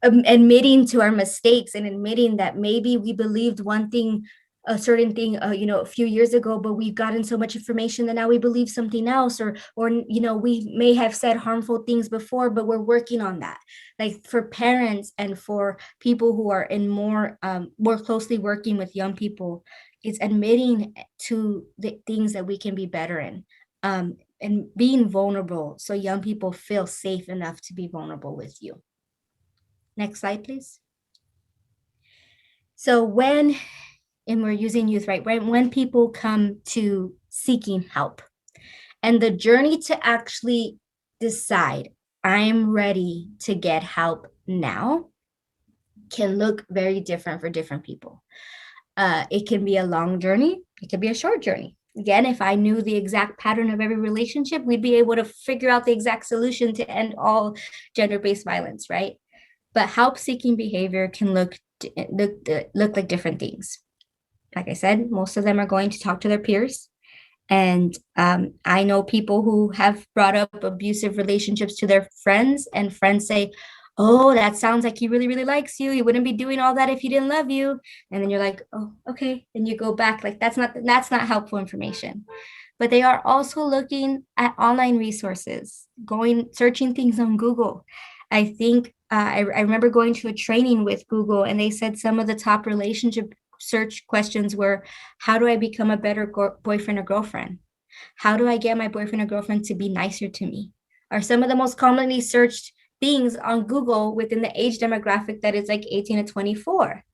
admitting to our mistakes and admitting that maybe we believed one thing, a certain thing, a few years ago, but we've gotten so much information that now we believe something else, or we may have said harmful things before, but we're working on that. Like for parents and for people who are in more closely working with young people, it's admitting to the things that we can be better in, and being vulnerable so young people feel safe enough to be vulnerable with you. Next slide, please. So and we're using youth, right? When people come to seeking help and the journey to actually decide, I'm ready to get help now, can look very different for different people. It can be a long journey. It can be a short journey. Again, if I knew the exact pattern of every relationship, we'd be able to figure out the exact solution to end all gender-based violence, right? But help-seeking behavior can look like different things. Like I said, most of them are going to talk to their peers. And I know people who have brought up abusive relationships to their friends, and friends say, oh, that sounds like he really, really likes you. He wouldn't be doing all that if he didn't love you. And then you're like, oh, okay. And you go back like that's not helpful information. But they are also looking at online resources, searching things on Google. I think I remember going to a training with Google, and they said some of the top relationship search questions were, how do I become a better boyfriend or girlfriend? How do I get my boyfriend or girlfriend to be nicer to me? Are some of the most commonly searched things on Google within the age demographic that is like 18 to 24.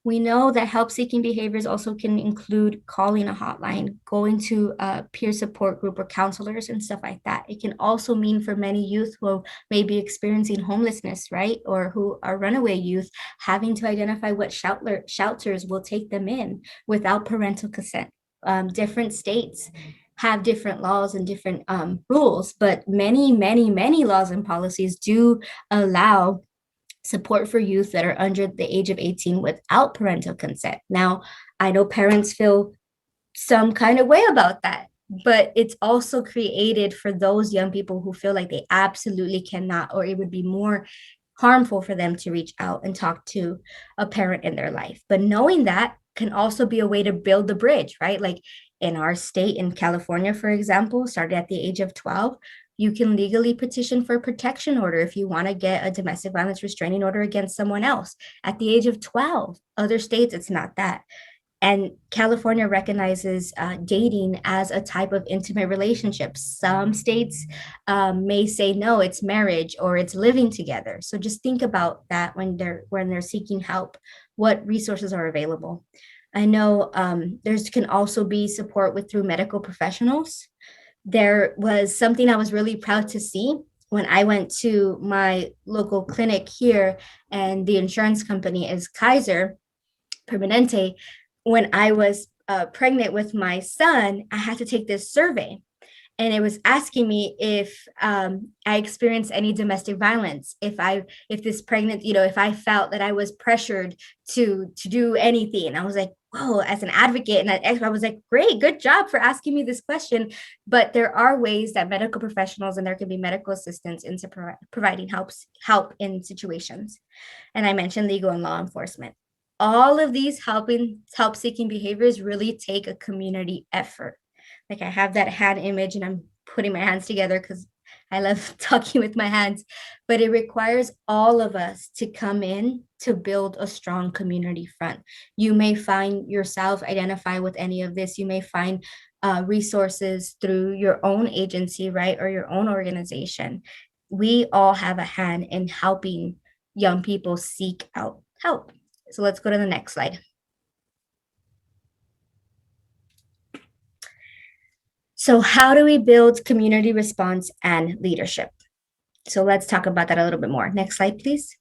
We know that help-seeking behaviors also can include calling a hotline, going to a peer support group or counselors and stuff like that. It can also mean for many youth who may be experiencing homelessness, right? Or who are runaway youth, having to identify what shelters will take them in without parental consent. Different states have different laws and different rules, but many, many, many laws and policies do allow support for youth that are under the age of 18 without parental consent. Now, I know parents feel some kind of way about that, but it's also created for those young people who feel like they absolutely cannot, or it would be more harmful for them to reach out and talk to a parent in their life. But knowing that can also be a way to build the bridge, right? Like in our state, in California, for example, started at the age of 12, you can legally petition for a protection order if you want to get a domestic violence restraining order against someone else at the age of 12. Other states, it's not that. And California recognizes dating as a type of intimate relationship. Some states may say, no, it's marriage or it's living together. So just think about that when they're seeking help, what resources are available. I know there's can also be support through medical professionals. There was something I was really proud to see when I went to my local clinic here, and the insurance company is Kaiser Permanente. When I was pregnant with my son, I had to take this survey, and it was asking me if I experienced any domestic violence, if this pregnant, if I felt that I was pressured to do anything. And I was like, whoa, as an advocate and I was like, great, good job for asking me this question. But there are ways that medical professionals, and there can be medical assistants into providing help in situations. And I mentioned legal and law enforcement. All of these help-seeking behaviors really take a community effort. Like I have that hand image and I'm putting my hands together because I love talking with my hands, but it requires all of us to come in to build a strong community front. You may find yourself identify with any of this. You may find resources through your own agency, right? Or your own organization. We all have a hand in helping young people seek out help. So let's go to the next slide. So how do we build community response and leadership? So let's talk about that a little bit more. Next slide, please.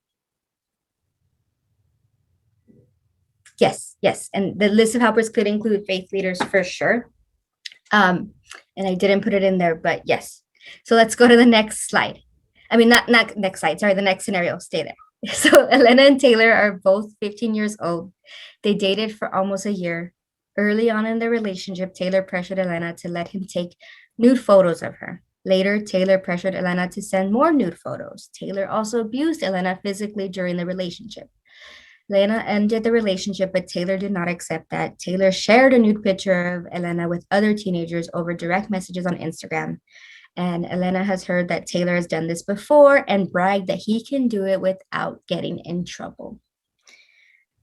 Yes. And the list of helpers could include faith leaders for sure. And I didn't put it in there, but yes. So let's go to the next slide. I mean, not next slide, sorry, the next scenario, stay there. So Elena and Taylor are both 15 years old. They dated for almost a year. Early on in their relationship, Taylor pressured Elena to let him take nude photos of her. Later, Taylor pressured Elena to send more nude photos. Taylor also abused Elena physically during the relationship. Elena ended the relationship, but Taylor did not accept that. Taylor shared a nude picture of Elena with other teenagers over direct messages on Instagram. And Elena has heard that Taylor has done this before and bragged that he can do it without getting in trouble.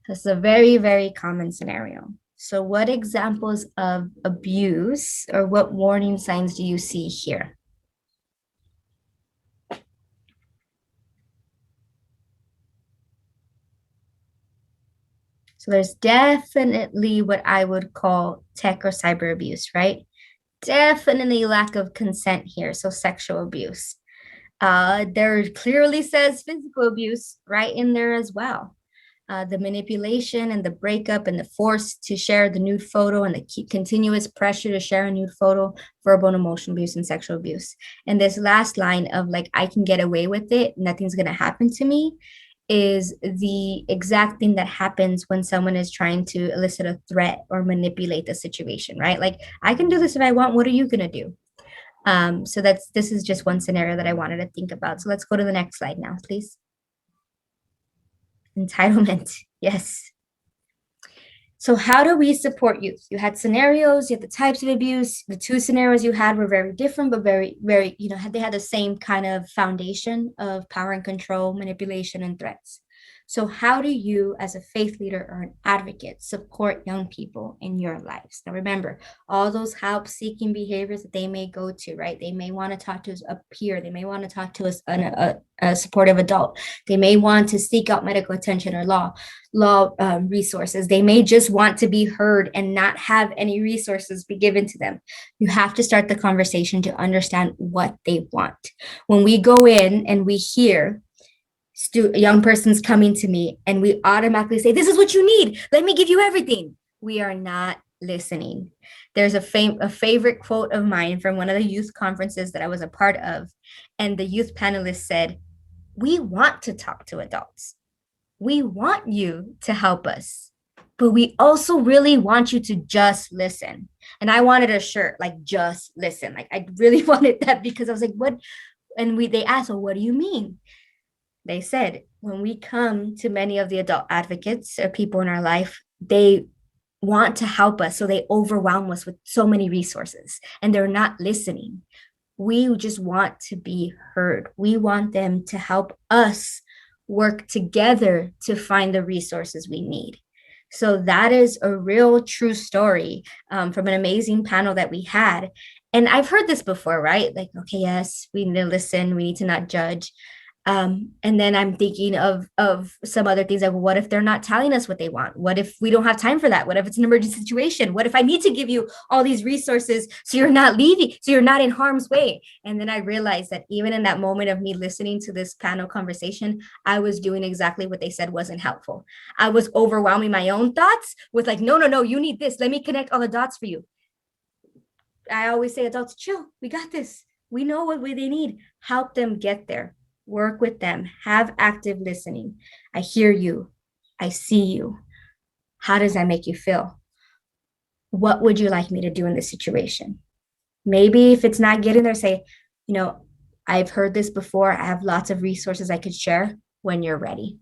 That's a very, very common scenario. So what examples of abuse or what warning signs do you see here? So there's definitely what I would call tech or cyber abuse, right? Definitely lack of consent here. So sexual abuse. There clearly says physical abuse right in there as well. The manipulation and the breakup and the force to share the nude photo and the continuous pressure to share a nude photo, verbal and emotional abuse and sexual abuse. And this last line of like, I can get away with it, nothing's going to happen to me, is the exact thing that happens when someone is trying to elicit a threat or manipulate the situation, right? Like, I can do this if I want. What are you going to do? So this is just one scenario that I wanted to think about. So let's go to the next slide now, please. Entitlement. Yes. So how do we support youth? You had scenarios, you had the types of abuse. The two scenarios you had were very different, but very, very, they had the same kind of foundation of power and control, manipulation, and threats. So how do you, as a faith leader or an advocate, support young people in your lives? Now, remember, all those help-seeking behaviors that they may go to, right? They may want to talk to a peer. They may want to talk to a supportive adult. They may want to seek out medical attention or law resources. They may just want to be heard and not have any resources be given to them. You have to start the conversation to understand what they want. When we go in and we hear young person's coming to me and we automatically say, this is what you need, let me give you everything, we are not listening. There's a favorite quote of mine from one of the youth conferences that I was a part of, and the youth panelists said, we want to talk to adults, we want you to help us, but we also really want you to just listen. And I wanted a shirt like just listen. Like I really wanted that, because I was like, what? And they asked, well, what do you mean? They said, when we come to many of the adult advocates or people in our life, they want to help us. So they overwhelm us with so many resources and they're not listening. We just want to be heard. We want them to help us work together to find the resources we need. So that is a real true story from an amazing panel that we had. And I've heard this before, right? Like, okay, yes, we need to listen. We need to not judge. And then I'm thinking of some other things like, well, what if they're not telling us what they want? What if we don't have time for that? What if it's an emergency situation? What if I need to give you all these resources so you're not leaving, so you're not in harm's way? And then I realized that even in that moment of me listening to this panel conversation, I was doing exactly what they said wasn't helpful. I was overwhelming my own thoughts with like, no, you need this. Let me connect all the dots for you. I always say, adults, chill, we got this. We know what they need. Help them get there. Work with them, have active listening. I hear you. I see you. How does that make you feel? What would you like me to do in this situation? Maybe if it's not getting there, say, I've heard this before. I have lots of resources I could share when you're ready.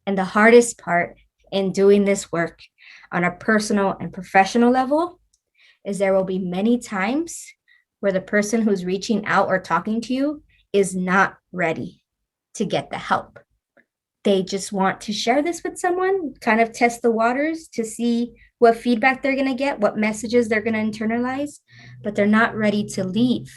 And the hardest part in doing this work on a personal and professional level is there will be many times where the person who's reaching out or talking to you is not ready to get the help. They just want to share this with someone, kind of test the waters to see what feedback they're going to get, what messages they're going to internalize, but they're not ready to leave.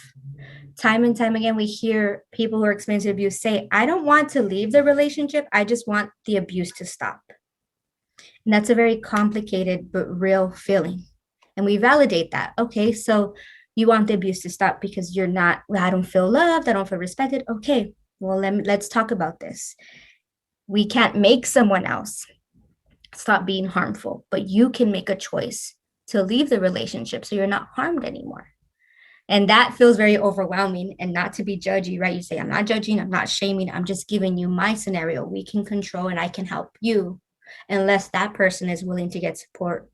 Time and time again, we hear people who are experiencing abuse say, I don't want to leave the relationship. I just want the abuse to stop. And that's a very complicated but real feeling. And we validate that. Okay, so you want the abuse to stop because I don't feel loved, I don't feel respected. Okay, well, let's talk about this. We can't make someone else stop being harmful, but you can make a choice to leave the relationship so you're not harmed anymore. And that feels very overwhelming, and not to be judgy, right? You say, I'm not judging, I'm not shaming, I'm just giving you my scenario. We can control and I can help you. Unless that person is willing to get support,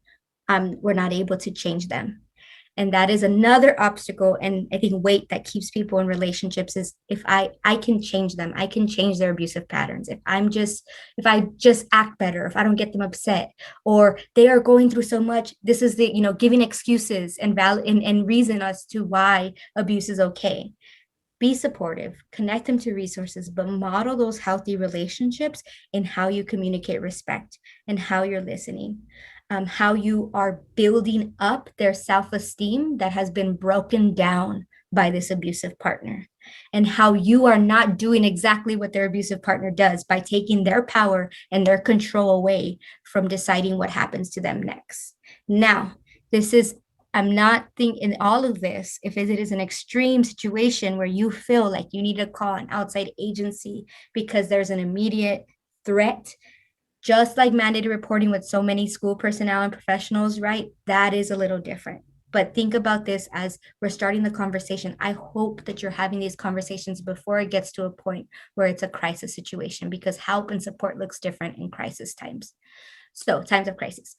we're not able to change them. And that is another obstacle, and I think weight that keeps people in relationships is, if I can change them, I can change their abusive patterns. If I just act better, if I don't get them upset, or they are going through so much, this is the, giving excuses and valid and reason as to why abuse is okay. Be supportive, connect them to resources, but model those healthy relationships in how you communicate respect and how you're listening, how you are building up their self-esteem that has been broken down by this abusive partner, and how you are not doing exactly what their abusive partner does by taking their power and their control away from deciding what happens to them next. Now, I'm not thinking in all of this, if it is an extreme situation where you feel like you need to call an outside agency because there's an immediate threat, just like mandated reporting with so many school personnel and professionals, right? That is a little different. But think about this as we're starting the conversation. I hope that you're having these conversations before it gets to a point where it's a crisis situation, because help and support looks different in crisis times. So, times of crisis.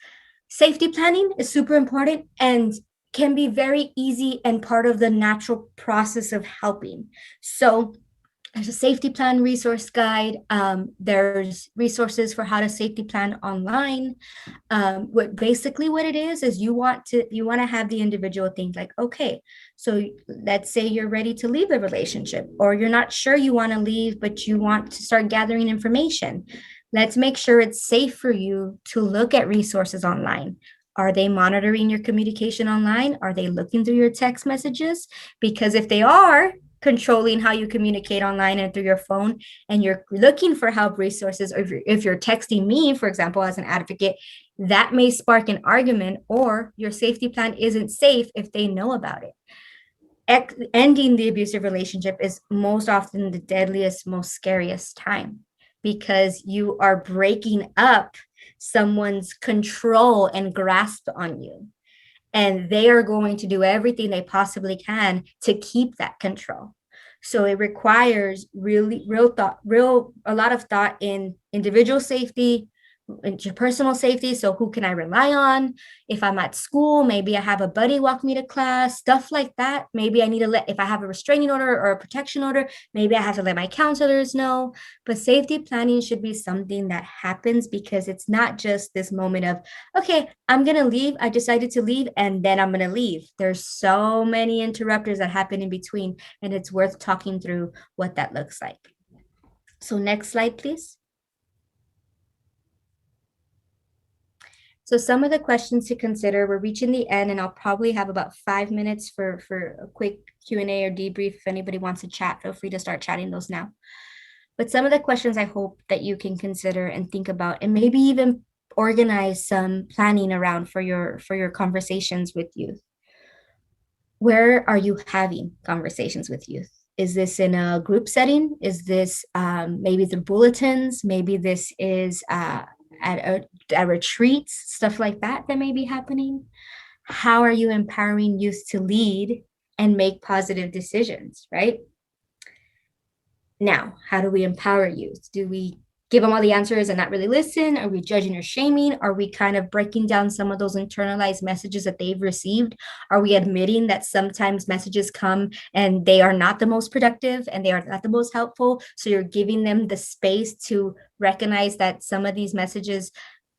Safety planning is super important and can be very easy and part of the natural process of helping. So, there's a safety plan resource guide. There's resources for how to safety plan online. What it is you want to have the individual think like, okay, so let's say you're ready to leave the relationship, or you're not sure you want to leave, but you want to start gathering information. Let's make sure it's safe for you to look at resources online. Are they monitoring your communication online? Are they looking through your text messages? Because if they are controlling how you communicate online and through your phone, and you're looking for help resources, or if you're texting me, for example, as an advocate, that may spark an argument, or your safety plan isn't safe if they know about it. Ending the abusive relationship is most often the deadliest, most scariest time, because you are breaking up someone's control and grasp on you. And they are going to do everything they possibly can to keep that control. So it requires a lot of thought in individual safety, into personal safety. So who can I rely on? If I'm at school, maybe I have a buddy walk me to class, stuff like that. Maybe I need to if I have a restraining order or a protection order, maybe I have to let my counselors know. But safety planning should be something that happens, because it's not just this moment of, okay, I'm going to leave. I decided to leave and then I'm going to leave. There's so many interrupters that happen in between, and it's worth talking through what that looks like. So next slide, please. So some of the questions to consider, we're reaching the end, and I'll probably have about 5 minutes for a quick Q&A or debrief. If anybody wants to chat, feel free to start chatting those now. But some of the questions I hope that you can consider and think about, and maybe even organize some planning around for your conversations with youth. Where are you having conversations with youth? Is this in a group setting? Is this maybe the bulletins? Maybe this is at retreats, stuff like that may be happening. How are you empowering youth to lead and make positive decisions, right? Now, how do we empower youth? Do we give them all the answers and not really listen? Are we judging or shaming? Are we kind of breaking down some of those internalized messages that they've received? Are we admitting that sometimes messages come and they are not the most productive and they are not the most helpful? So you're giving them the space to recognize that some of these messages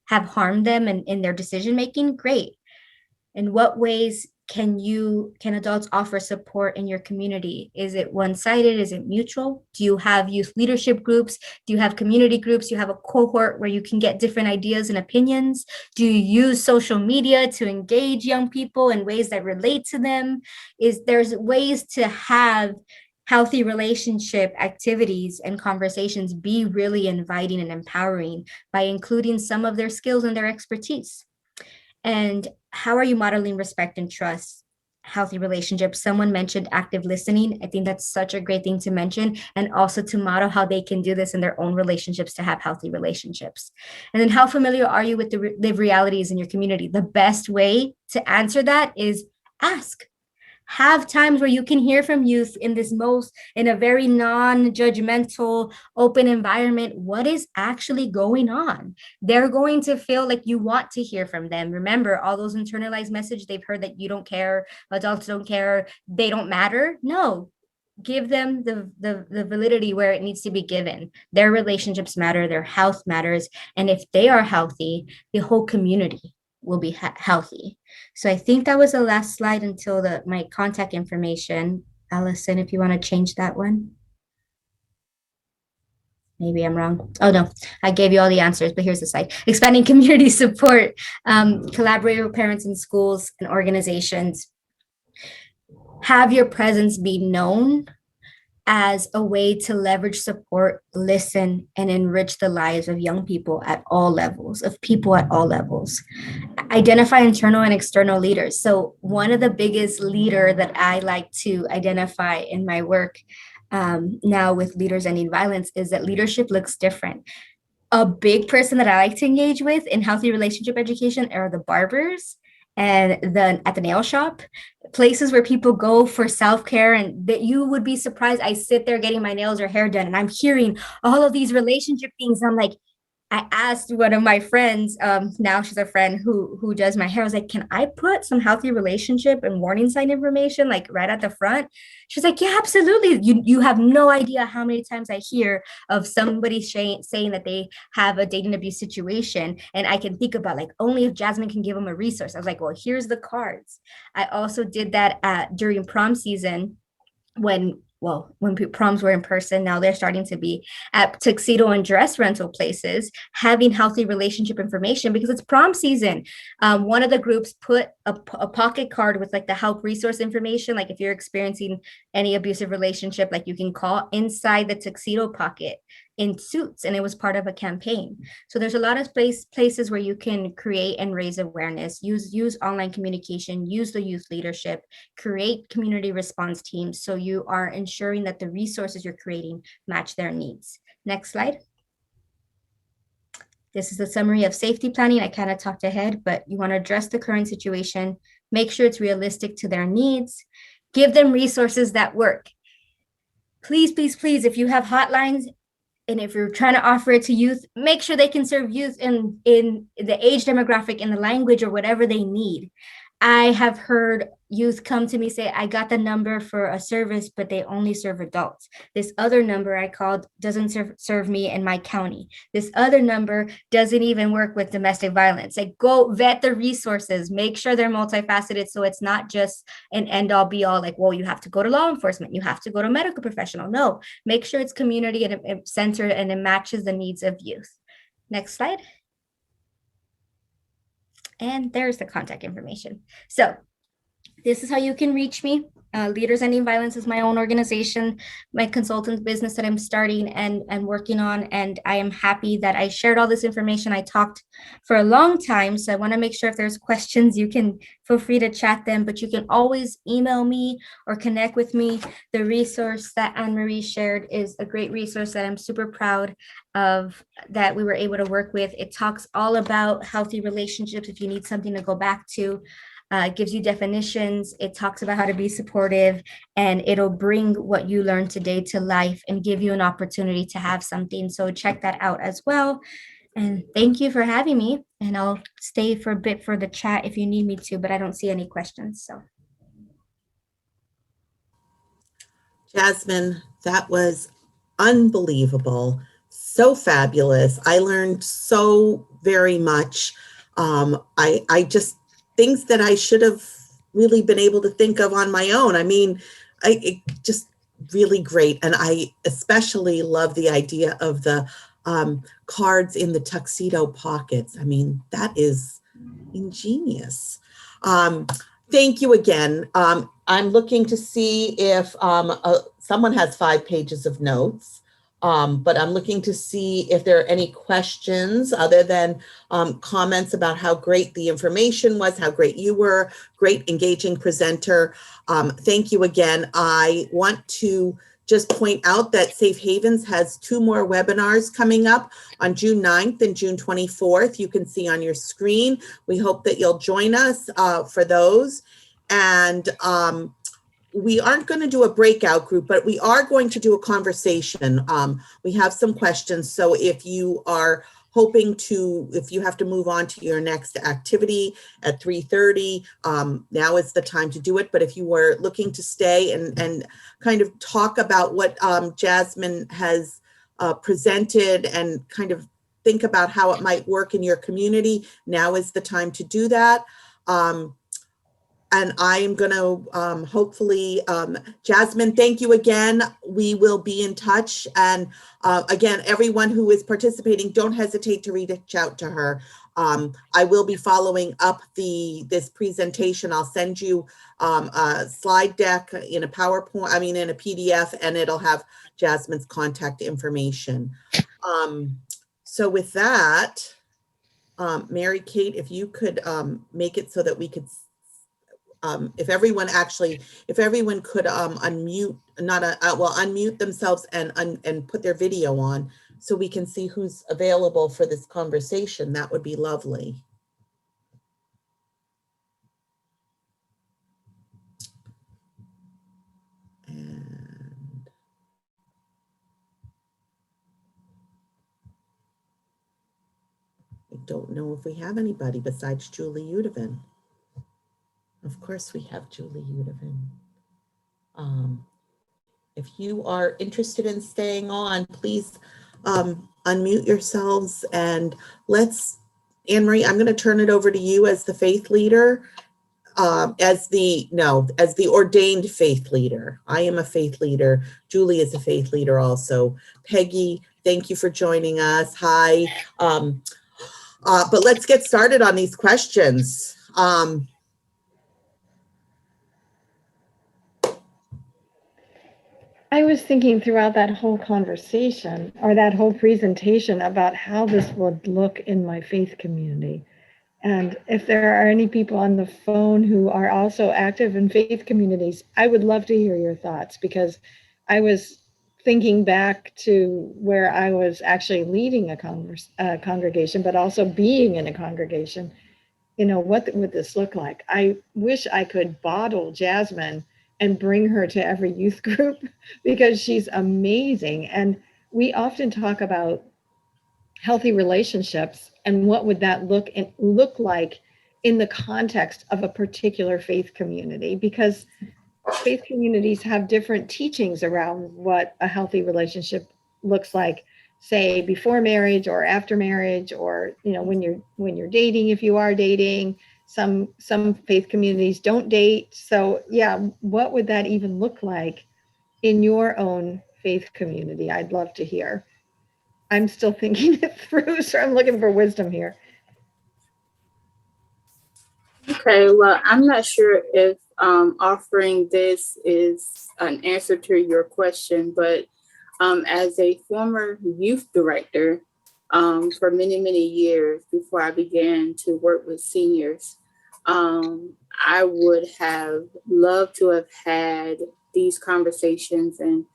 have harmed them in their decision-making? Great. In what ways can adults offer support in your community? Is it one-sided? Is it mutual? Do you have youth leadership groups? Do you have community groups? Do you have a cohort where you can get different ideas and opinions? Do you use social media to engage young people in ways that relate to them? There's ways to have healthy relationship activities and conversations be really inviting and empowering by including some of their skills and their expertise. And how are you modeling respect and trust, healthy relationships? Someone mentioned active listening. I think that's such a great thing to mention, and also to model how they can do this in their own relationships to have healthy relationships. And then how familiar are you with the lived realities in your community? The best way to answer that is ask. Have times where you can hear from youth in a very non-judgmental, open environment. What is actually going on? They're going to feel like you want to hear from them. Remember, all those internalized messages they've heard that you don't care, adults don't care, they don't matter. No, give them the validity where it needs to be given. Their relationships matter, their health matters, and if they are healthy, the whole community will be healthy. So I think that was the last slide until my contact information. Allison, if you want to change that one. Maybe I'm wrong. Oh no, I gave you all the answers, but here's the slide. Expanding community support, collaborate with parents and schools and organizations. Have your presence be known as a way to leverage support, listen, and enrich the lives of young people at all levels, of people at all levels. Identify internal and external leaders. So one of the biggest leader that I like to identify in my work now with Leaders Ending Violence is that leadership looks different. A big person that I like to engage with in healthy relationship education are the barbers and at the nail shop, places where people go for self-care, and that you would be surprised. I sit there getting my nails or hair done and I'm hearing all of these relationship things. I'm like, I asked one of my friends, now she's a friend who does my hair. I was like, can I put some healthy relationship and warning sign information like right at the front? She's like, yeah, absolutely. You have no idea how many times I hear of somebody saying that they have a dating abuse situation. And I can think about like, only if Jasmine can give them a resource. I was like, well, here's the cards. I also did that during prom season when proms were in person. Now they're starting to be at tuxedo and dress rental places, having healthy relationship information because it's prom season. One of the groups put a pocket card with like the help resource information. Like if you're experiencing any abusive relationship, like you can call inside the tuxedo pocket in suits, and it was part of a campaign. So there's a lot of places where you can create and raise awareness, use online communication, use the youth leadership, create community response teams, so you are ensuring that the resources you're creating match their needs. Next slide. This is the summary of safety planning. I kind of talked ahead, but you want to address the current situation, make sure it's realistic to their needs, give them resources that work. Please, please, please, if you have hotlines, and if you're trying to offer it to youth, make sure they can serve youth in the age demographic, in the language, or whatever they need. I have heard youth come to me say, I got the number for a service, but they only serve adults. This other number I called doesn't serve me in my county. This other number doesn't even work with domestic violence. Like, go vet the resources, make sure they're multifaceted, so it's not just an end all be all, like, well, you have to go to law enforcement, you have to go to a medical professional. No, make sure it's community and centered and it matches the needs of youth. Next slide. And there's the contact information. So this is how you can reach me. Leaders Ending Violence is my own organization, my consultant business that I'm starting and working on. And I am happy that I shared all this information. I talked for a long time, so I want to make sure if there's questions, you can feel free to chat them, but you can always email me or connect with me. The resource that Anne-Marie shared is a great resource that I'm super proud of that we were able to work with. It talks all about healthy relationships if you need something to go back to. It gives you definitions, it talks about how to be supportive, and it'll bring what you learned today to life and give you an opportunity to have something. So check that out as well. And thank you for having me. And I'll stay for a bit for the chat if you need me to, but I don't see any questions. So. Jasmine, that was unbelievable. So fabulous. I learned so very much. I just, things that I should have really been able to think of on my own. I mean, it just really great. And I especially love the idea of the cards in the tuxedo pockets. I mean, that is ingenious. Thank you again. I'm looking to see if someone has 5 pages of notes. But I'm looking to see if there are any questions other than comments about how great the information was, how great you were, great engaging presenter. Thank you again. I want to just point out that Safe Havens has 2 more webinars coming up on June 9th and June 24th. You can see on your screen. We hope that you'll join us for those. And we aren't going to do a breakout group, but we are going to do a conversation. We have some questions. So if you are hoping to, if you have to move on to your next activity at 3:30, now is the time to do it. But if you were looking to stay and kind of talk about what Jasmine has presented and kind of think about how it might work in your community, now is the time to do that. And I am going to hopefully, Jasmine, thank you again. We will be in touch. And again, everyone who is participating, don't hesitate to reach out to her. I will be following up this presentation. I'll send you a slide deck in a PowerPoint, in a PDF, and it'll have Jasmine's contact information. So with that, Mary Kate, if you could make it so that we could if everyone could unmute themselves and put their video on so we can see who's available for this conversation, that would be lovely. And I don't know if we have anybody besides Julie Udovin. Of course we have Julie Udovin. If you are interested in staying on, please unmute yourselves and Anne Marie, I'm going to turn it over to you as the faith leader, as the ordained faith leader. I am a faith leader. Julie is a faith leader also. Peggy, thank you for joining us. Hi. But let's get started on these questions. I was thinking throughout that whole conversation or that whole presentation about how this would look in my faith community. And if there are any people on the phone who are also active in faith communities, I would love to hear your thoughts, because I was thinking back to where I was actually leading a congregation, but also being in a congregation. What would this look like? I wish I could bottle Jasmine and bring her to every youth group, because she's amazing. And we often talk about healthy relationships and what would that look like in the context of a particular faith community, because faith communities have different teachings around what a healthy relationship looks like, say before marriage or after marriage, or when you're dating, if you are dating. Some faith communities don't date. So yeah, what would that even look like in your own faith community? I'd love to hear. I'm still thinking it through, so I'm looking for wisdom here. Okay, well, I'm not sure if offering this is an answer to your question, but as a former youth director for many, many years before I began to work with seniors, I would have loved to have had these conversations and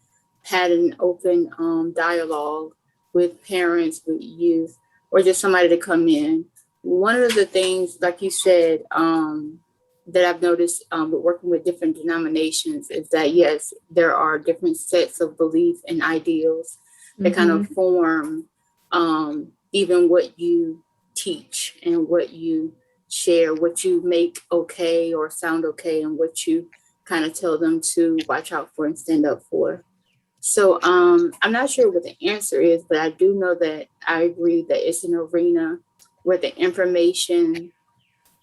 had an open dialogue with parents, with youth, or just somebody to come in. One of the things, like you said, that I've noticed with working with different denominations is that, yes, there are different sets of beliefs and ideals that kind of form even what you teach and what you share, what you make okay or sound okay, and what you kind of tell them to watch out for and stand up for. So I'm not sure what the answer is, but I do know that I agree that it's an arena where the information,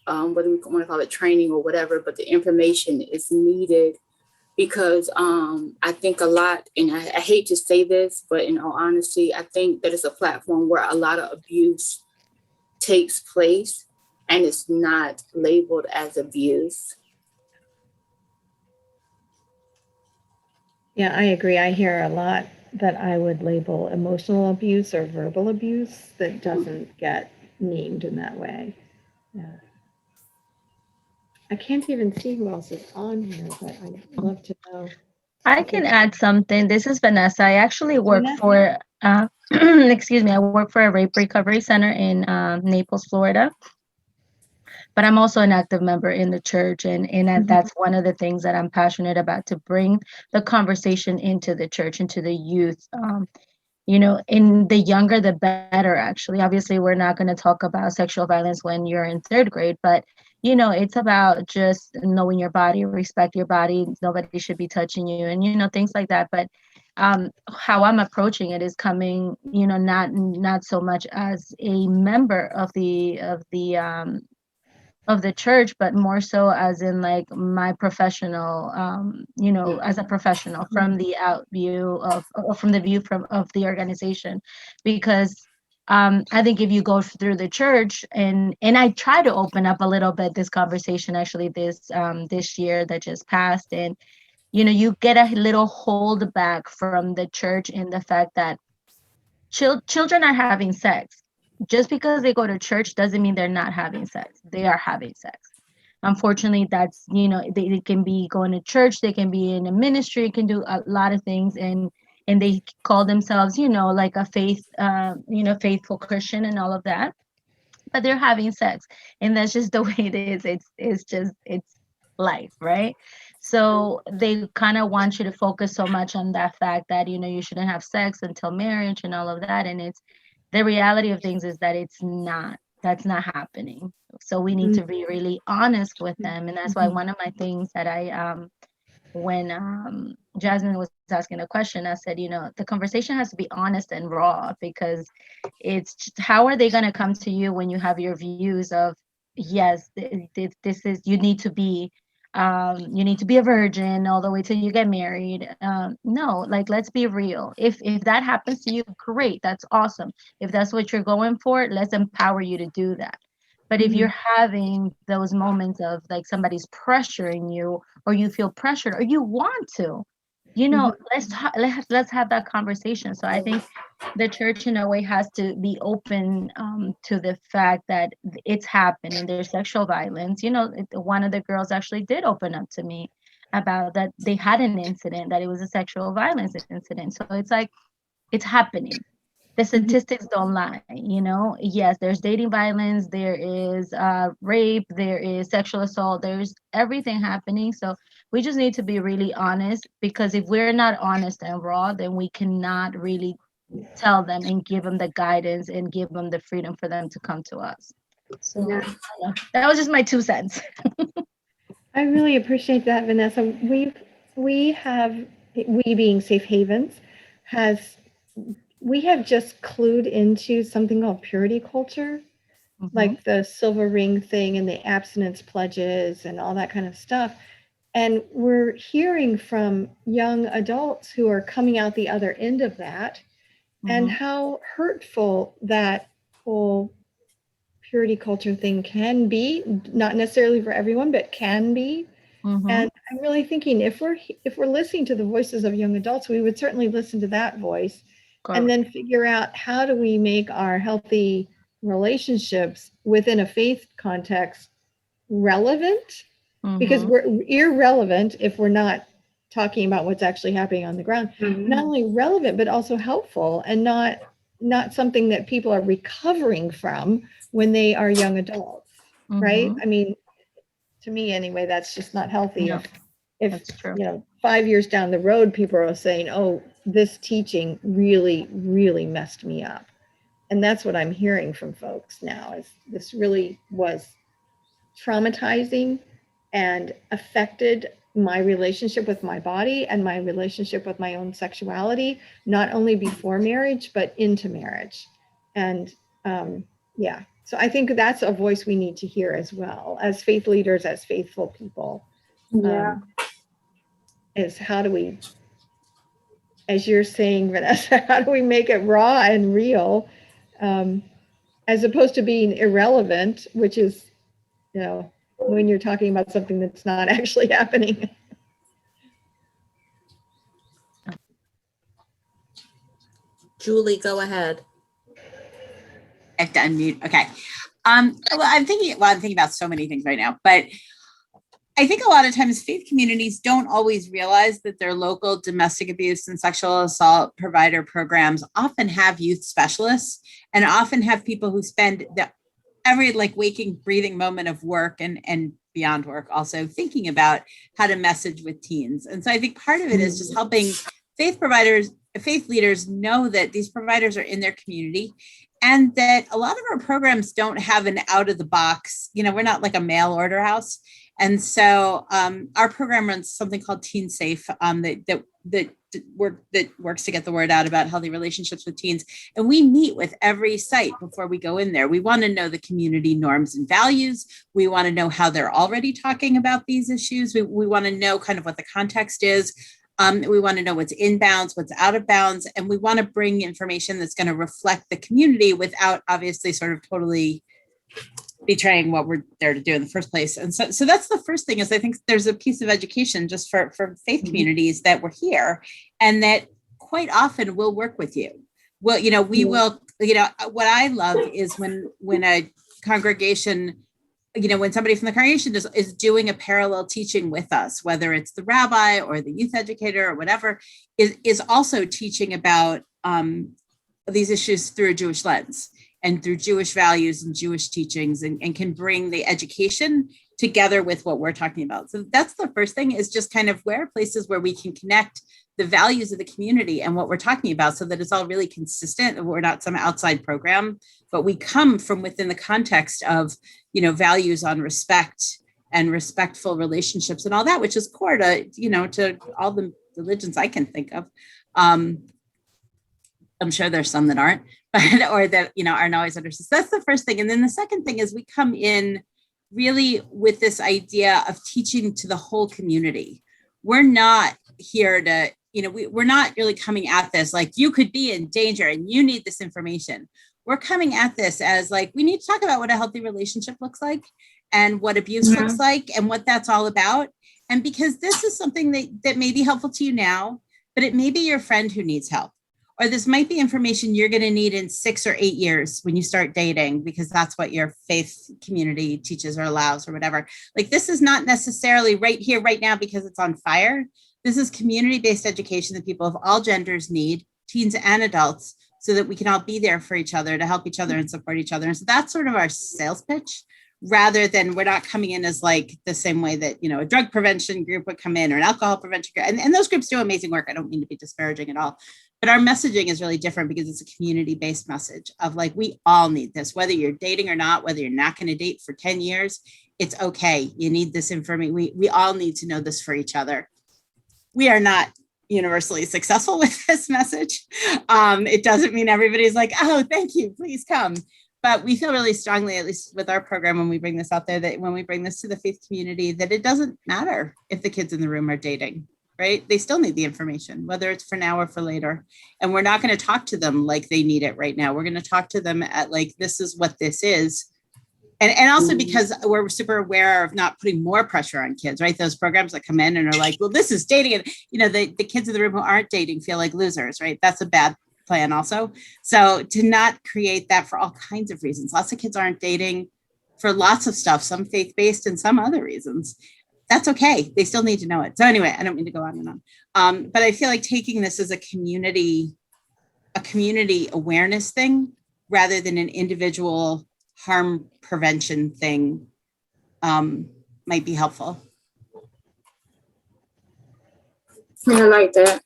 whether we want to call it training or whatever, but the information is needed, because I think a lot, and I hate to say this, but in all honesty, I think that it's a platform where a lot of abuse takes place and it's not labeled as abuse. Yeah, I agree. I hear a lot that I would label emotional abuse or verbal abuse that doesn't get named in that way. Yeah. I can't even see who else is on here, but I'd love to know. I can add something. This is Vanessa. I actually work for, excuse me, I work for a rape recovery center in Naples, Florida. but I'm also an active member in the church, and Mhm. that's one of the things that I'm passionate about, to bring the conversation into the church, into the youth. In the younger, the better, actually. Obviously, we're not going to talk about sexual violence when you're in third grade, but, it's about just knowing your body, respect your body. Nobody should be touching you, and, things like that. But how I'm approaching it is coming, not so much as a member of the church, but more so as in like my professional, as a professional, from the out view of, or from the view from of the organization. Because I think if you go through the church, and I try to open up a little bit this conversation, actually, this year that just passed, and you get a little hold back from the church in the fact that children are having sex. Just because they go to church doesn't mean they're not having sex. They are having sex. Unfortunately, that's, they can be going to church, they can be in a ministry, can do a lot of things, and they call themselves, like a faithful Christian and all of that, but they're having sex, and that's just the way it is. It's life, right? So they kind of want you to focus so much on that fact that, you shouldn't have sex until marriage and all of that, and it's the reality of things is that that's not happening. So we need to be really honest with them, and that's why one of my things that I when Jasmine was asking the question, I said, the conversation has to be honest and raw, because it's just, how are they going to come to you when you have your views of, yes, this is, you need to be a virgin all the way till you get married. No, like, let's be real. If that happens to you, great, that's awesome. If that's what you're going for, let's empower you to do that. But if you're having those moments of like somebody's pressuring you, or you feel pressured, or you want to, let's have that conversation. So I think the church in a way has to be open to the fact that it's happening. There's sexual violence. One of the girls actually did open up to me about that they had an incident, that it was a sexual violence incident. So it's like, it's happening. The statistics don't lie. Yes, there's dating violence, there is rape, there is sexual assault, there's everything happening. So we just need to be really honest, because if we're not honest and raw, then we cannot really tell them and give them the guidance and give them the freedom for them to come to us. So Yeah. I don't know. That was just my 2 cents. I really appreciate that, Vanessa. We being Safe Havens, we have just clued into something called purity culture, like the silver ring thing and the abstinence pledges and all that kind of stuff. And we're hearing from young adults who are coming out the other end of that, and how hurtful that whole purity culture thing can be, not necessarily for everyone, but can be. And I'm really thinking, if we're listening to the voices of young adults, we would certainly listen to that voice. Correct. And then figure out, how do we make our healthy relationships within a faith context relevant? Because we're irrelevant if we're not talking about what's actually happening on the ground. Not only relevant, but also helpful, and not something that people are recovering from when they are young adults, right? I mean, to me anyway, that's just not healthy. No, if 5 years down the road, people are saying, oh, this teaching really, really messed me up. And that's what I'm hearing from folks now, is this really was traumatizing and affected my relationship with my body and my relationship with my own sexuality, not only before marriage, but into marriage. And yeah, so I think that's a voice we need to hear as well, as faith leaders, as faithful people. Yeah. Is how do we, as you're saying, Vanessa, how do we make it raw and real, as opposed to being irrelevant, which is, when you're talking about something that's not actually happening. Julie, go ahead. I have to unmute. Okay. Well, I'm thinking about so many things right now, but I think a lot of times faith communities don't always realize that their local domestic abuse and sexual assault provider programs often have youth specialists, and often have people who spend the every like waking, breathing moment of work and beyond work, also thinking about how to message with teens. And so I think part of it is just helping faith leaders know that these providers are in their community, and that a lot of our programs don't have an out of the box, we're not like a mail order house. And so our program runs something called Teen Safe that works to get the word out about healthy relationships with teens. And we meet with every site before we go in there. We want to know the community norms and values. We want to know how they're already talking about these issues. We want to know kind of what the context is. We want to know what's in bounds, what's out of bounds, and we want to bring information that's going to reflect the community without obviously sort of totally betraying what we're there to do in the first place. And so that's the first thing, is I think there's a piece of education just for faith communities that we're here, and that quite often we'll work with you. Well, we will, what I love is when a congregation, when somebody from the congregation is doing a parallel teaching with us, whether it's the rabbi or the youth educator or whatever, is also teaching about these issues through a Jewish lens and through Jewish values and Jewish teachings, and can bring the education together with what we're talking about. So that's the first thing, is just kind of where are places where we can connect the values of the community and what we're talking about, so that it's all really consistent, and we're not some outside program, but we come from within the context of, values on respect and respectful relationships and all that, which is core to, to all the religions I can think of. I'm sure there's some that aren't, but, or that, aren't always understood. So that's the first thing. And then the second thing is we come in really with this idea of teaching to the whole community. We're not here to, we're not really coming at this like you could be in danger and you need this information. We're coming at this as like, we need to talk about what a healthy relationship looks like, and what abuse looks like, and what that's all about. And because this is something that may be helpful to you now, but it may be your friend who needs help. Or this might be information you're going to need in 6 or 8 years when you start dating, because that's what your faith community teaches or allows or whatever. Like, this is not necessarily right here, right now, because it's on fire. This is community-based education that people of all genders need, teens and adults, so that we can all be there for each other, to help each other and support each other. And so that's sort of our sales pitch, rather than, we're not coming in as like the same way that, a drug prevention group would come in, or an alcohol prevention group. And those groups do amazing work. I don't mean to be disparaging at all. But our messaging is really different, because it's a community-based message of like, we all need this, whether you're dating or not, whether you're not going to date for 10 years, it's okay. You need this information. We all need to know this for each other. We are not universally successful with this message. It doesn't mean everybody's like, oh, thank you, please come. But we feel really strongly, at least with our program, when we bring this out there, that when we bring this to the faith community, that it doesn't matter if the kids in the room are dating. Right? They still need the information, whether it's for now or for later. And we're not going to talk to them like they need it right now. We're going to talk to them at like, this is what this is. And also because we're super aware of not putting more pressure on kids, right? Those programs that come in and are like, well, this is dating. And, the kids in the room who aren't dating feel like losers, right? That's a bad plan also. So to not create that for all kinds of reasons. Lots of kids aren't dating for lots of stuff, some faith-based and some other reasons. That's okay. They still need to know it. So anyway, I don't mean to go on and on. But I feel like taking this as a community awareness thing, rather than an individual harm prevention thing, might be helpful. I like that.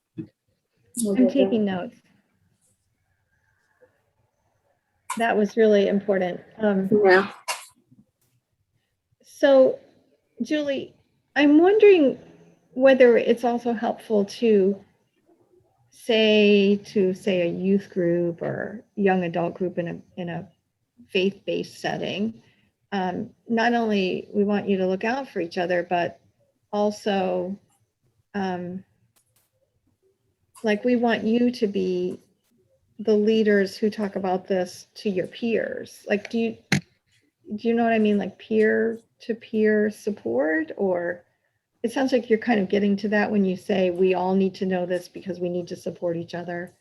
I'm taking notes. That was really important. Yeah. So, Julie, I'm wondering whether it's also helpful to say a youth group or young adult group in a faith-based setting. Not only we want you to look out for each other, but also like we want you to be the leaders who talk about this to your peers. Like, do you know what I mean? Like peer-to-peer support, or it sounds like you're kind of getting to that when you say we all need to know this because we need to support each other.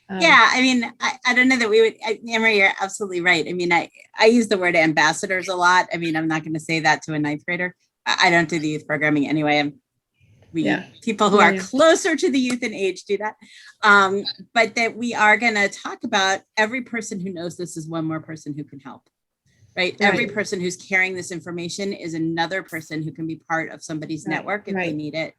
Yeah, I mean, I don't know that we would, Emery, you're absolutely right. I mean, I use the word ambassadors a lot. I mean, I'm not going to say that to a ninth grader. I don't do the youth programming anyway. People who are closer to the youth in age do that. But that we are going to talk about every person who knows this is one more person who can help. right? Every person who's carrying this information is another person who can be part of somebody's Right, network if they right. need it.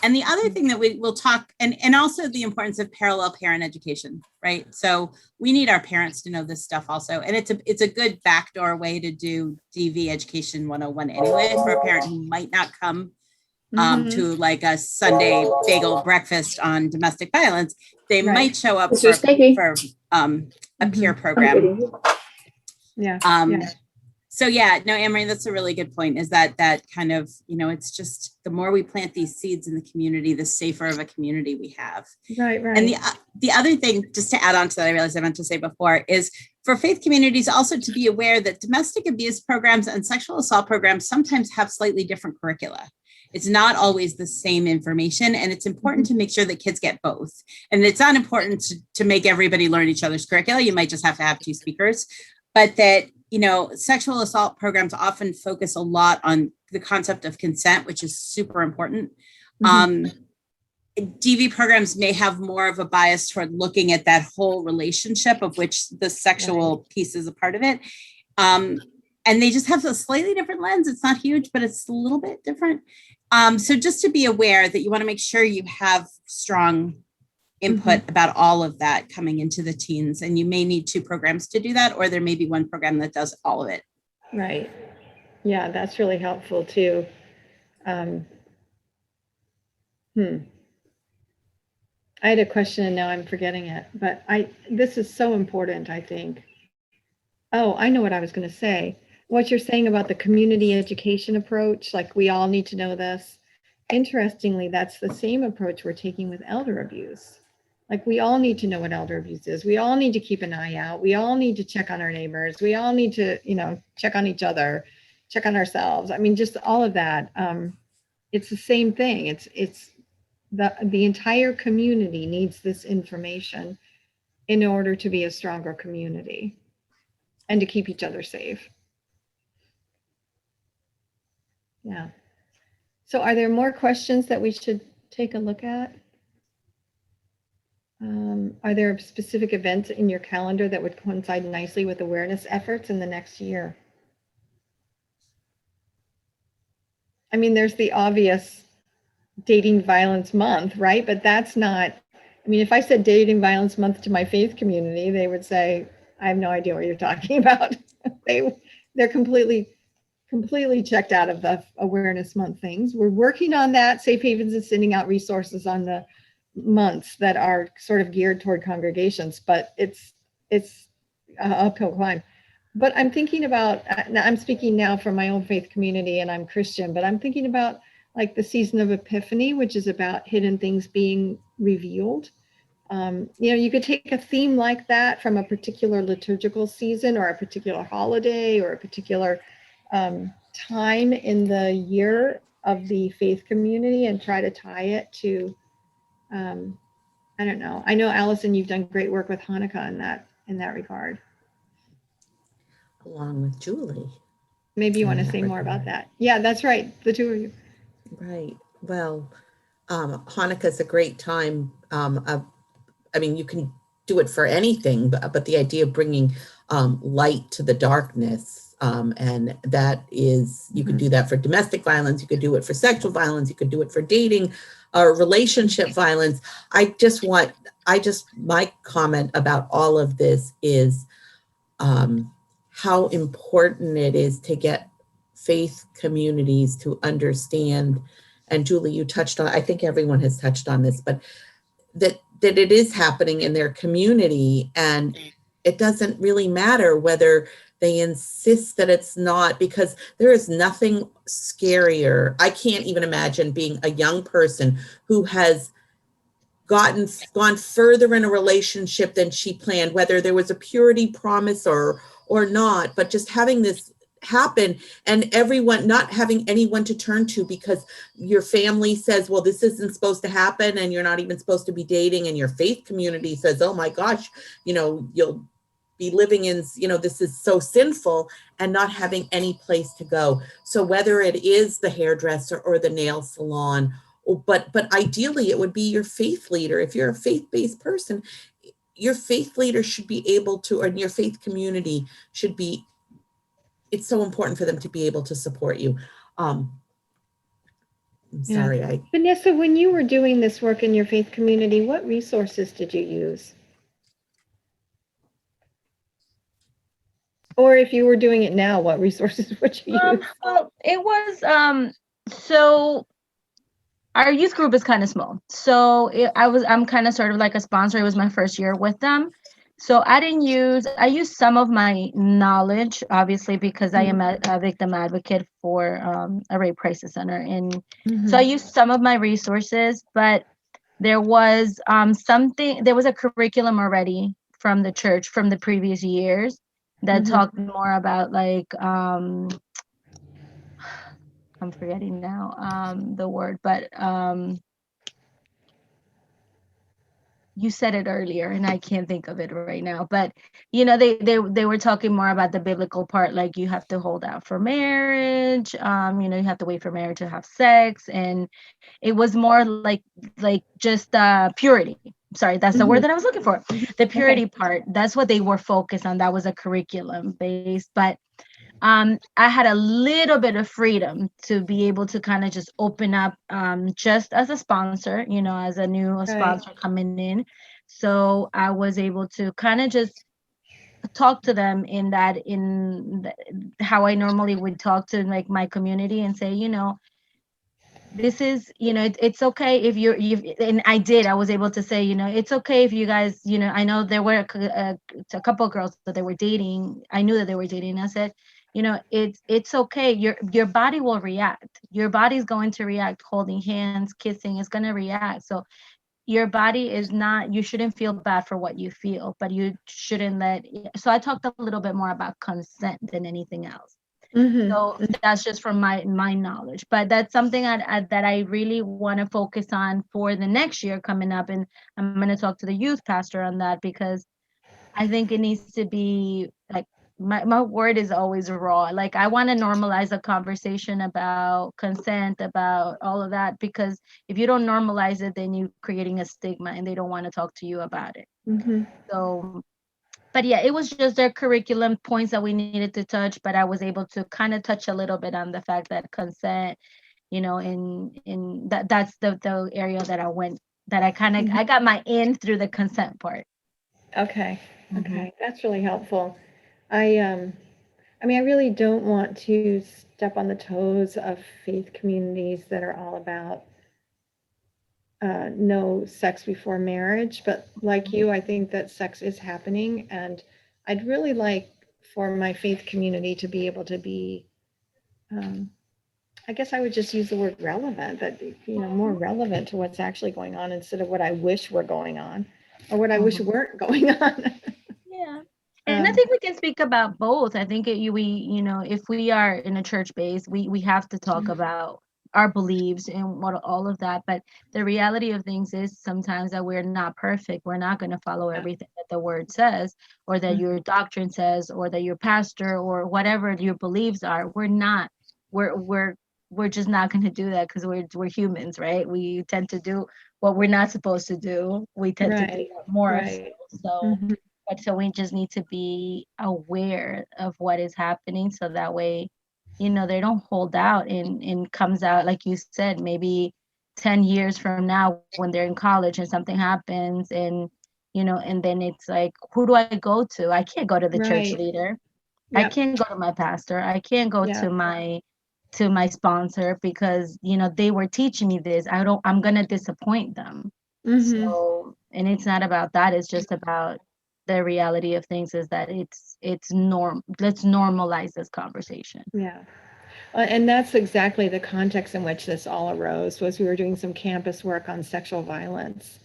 And the other thing that we will talk, and also the importance of parallel parent education, right? So we need our parents to know this stuff also. And it's a good backdoor way to do DV Education 101 anyway, for a parent who might not come Mhm. to like a Sunday bagel breakfast on domestic violence. They Right. might show up Mr. Sticky. for a peer Mhm. program. Yeah. Yeah. So yeah, no, Anne-Marie, that's a really good point, is that kind of, it's just the more we plant these seeds in the community, the safer of a community we have. Right, right. And the other thing, just to add on to that, I realized I meant to say before, is for faith communities also to be aware that domestic abuse programs and sexual assault programs sometimes have slightly different curricula. It's not always the same information, and it's important to make sure that kids get both. And it's not important to make everybody learn each other's curricula. You might just have to have two speakers, but that, sexual assault programs often focus a lot on the concept of consent, which is super important. DV programs may have more of a bias toward looking at that whole relationship, of which the sexual piece is a part of it. And they just have a slightly different lens. It's not huge, but it's a little bit different. So just to be aware that you want to make sure you have strong input about all of that coming into the teens, and you may need two programs to do that, or there may be one program that does all of it. Right. Yeah, that's really helpful too. I had a question and now I'm forgetting it, but this is so important, I think. Oh, I know what I was going to say. What you're saying about the community education approach, like we all need to know this. Interestingly, that's the same approach we're taking with elder abuse. Like we all need to know what elder abuse is. We all need to keep an eye out. We all need to check on our neighbors. We all need to, check on each other, check on ourselves. I mean, just all of that. It's the same thing. It's the entire community needs this information in order to be a stronger community and to keep each other safe. Yeah. So are there more questions that we should take a look at? Are there specific events in your calendar that would coincide nicely with awareness efforts in the next year? I mean, there's the obvious dating violence month, right? But that's not, I mean, if I said dating violence month to my faith community, they would say, I have no idea what you're talking about. They're completely checked out of the awareness month things. We're working on that. Safe Havens is sending out resources on the months that are sort of geared toward congregations, but it's an uphill climb. But I'm thinking about, I'm speaking now from my own faith community and I'm Christian, but I'm thinking about like the season of Epiphany, which is about hidden things being revealed. You could take a theme like that from a particular liturgical season or a particular holiday or a particular time in the year of the faith community and try to tie it to, I don't know. I know, Allison, you've done great work with Hanukkah in that regard. Along with Julie. Maybe you want to that say more regard. about that. Yeah, that's right. The two of you. Right. Well, Hanukkah is a great time. You can do it for anything, but the idea of bringing light to the darkness, and that is, you could do that for domestic violence, you could do it for sexual violence, you could do it for dating or relationship violence. My comment about all of this is how important it is to get faith communities to understand, and Julie, you touched on, I think everyone has touched on this, but that it is happening in their community, and it doesn't really matter whether they insist that it's not, because there is nothing scarier. I can't even imagine being a young person who has gone further in a relationship than she planned, whether there was a purity promise or not, but just having this happen and everyone not having anyone to turn to because your family says, well, this isn't supposed to happen and you're not even supposed to be dating, and your faith community says, oh my gosh, you'll be living in, this is so sinful, and not having any place to go. So whether it is the hairdresser or the nail salon, but ideally it would be your faith leader. If you're a faith-based person, your faith leader should be able to, or your faith community should be it's so important for them to be able to support you. I'm Yeah. sorry, Vanessa, when you were doing this work in your faith community, what resources did you use? Or if you were doing it now, what resources would you use? Well, it was so our youth group is kind of small. So I'm kind of sort of like a sponsor. It was my first year with them. So I used some of my knowledge, obviously, because I am a victim advocate for a rape crisis center. And so I used some of my resources, but there was there was a curriculum already from the church from the previous years that talked more about like, I'm forgetting now the word, but you said it earlier and I can't think of it right now. But they were talking more about the biblical part, like you have to hold out for marriage, you have to wait for marriage to have sex, and it was more like just purity. Sorry, that's the word that I was looking for. The purity part. That's what they were focused on. That was a curriculum based, but I had a little bit of freedom to be able to kind of just open up just as a sponsor, as a new sponsor coming in. So I was able to kind of just talk to them how I normally would talk to like my community and say, this is, it's okay if and I was able to say, it's okay if you guys, I know there were a couple of girls that they were dating. I knew that they were dating. I said, it's okay. Your body will react. Your body's going to react. Holding hands, kissing is going to react. So your body is not, you shouldn't feel bad for what you feel, but you shouldn't so I talked a little bit more about consent than anything else. So that's just from my knowledge, but that's something that I really want to focus on for the next year coming up. And I'm going to talk to the youth pastor on that, because I think it needs to be like, my word is always raw. Like I want to normalize a conversation about consent, about all of that, because if you don't normalize it, then you're creating a stigma and they don't want to talk to you about it. So, but yeah, it was just their curriculum points that we needed to touch, but I was able to kind of touch a little bit on the fact that consent, in that's the area that I went, that I kind of, I got my in through the consent part. Okay. That's really helpful. I mean, I really don't want to step on the toes of faith communities that are all about no sex before marriage, but like you, I think that sex is happening, and I'd really like for my faith community to be able to be, I guess I would just use the word relevant, that, more relevant to what's actually going on instead of what I wish were going on or what I wish weren't going on. Yeah. And I think we can speak about both. I think if we are in a church base, we have to talk about our beliefs and what all of that. But the reality of things is sometimes that we're not perfect. We're not going to follow everything that the word says, or that your doctrine says, or that your pastor, or whatever your beliefs are. We're not. We're just not going to do that, because we're humans, right? We tend to do what we're not supposed to do. We tend to do more. So. But so we just need to be aware of what is happening, so that way, they don't hold out and comes out, like you said, maybe 10 years from now when they're in college and something happens, and, and then it's like, who do I go to? I can't go to the church leader. I can't go to my pastor. I can't go to my sponsor, because, they were teaching me this. I'm going to disappoint them. So, and it's not about that. It's just about the reality of things is that let's normalize this conversation. Yeah. And that's exactly the context in which this all arose. Was we were doing some campus work on sexual violence,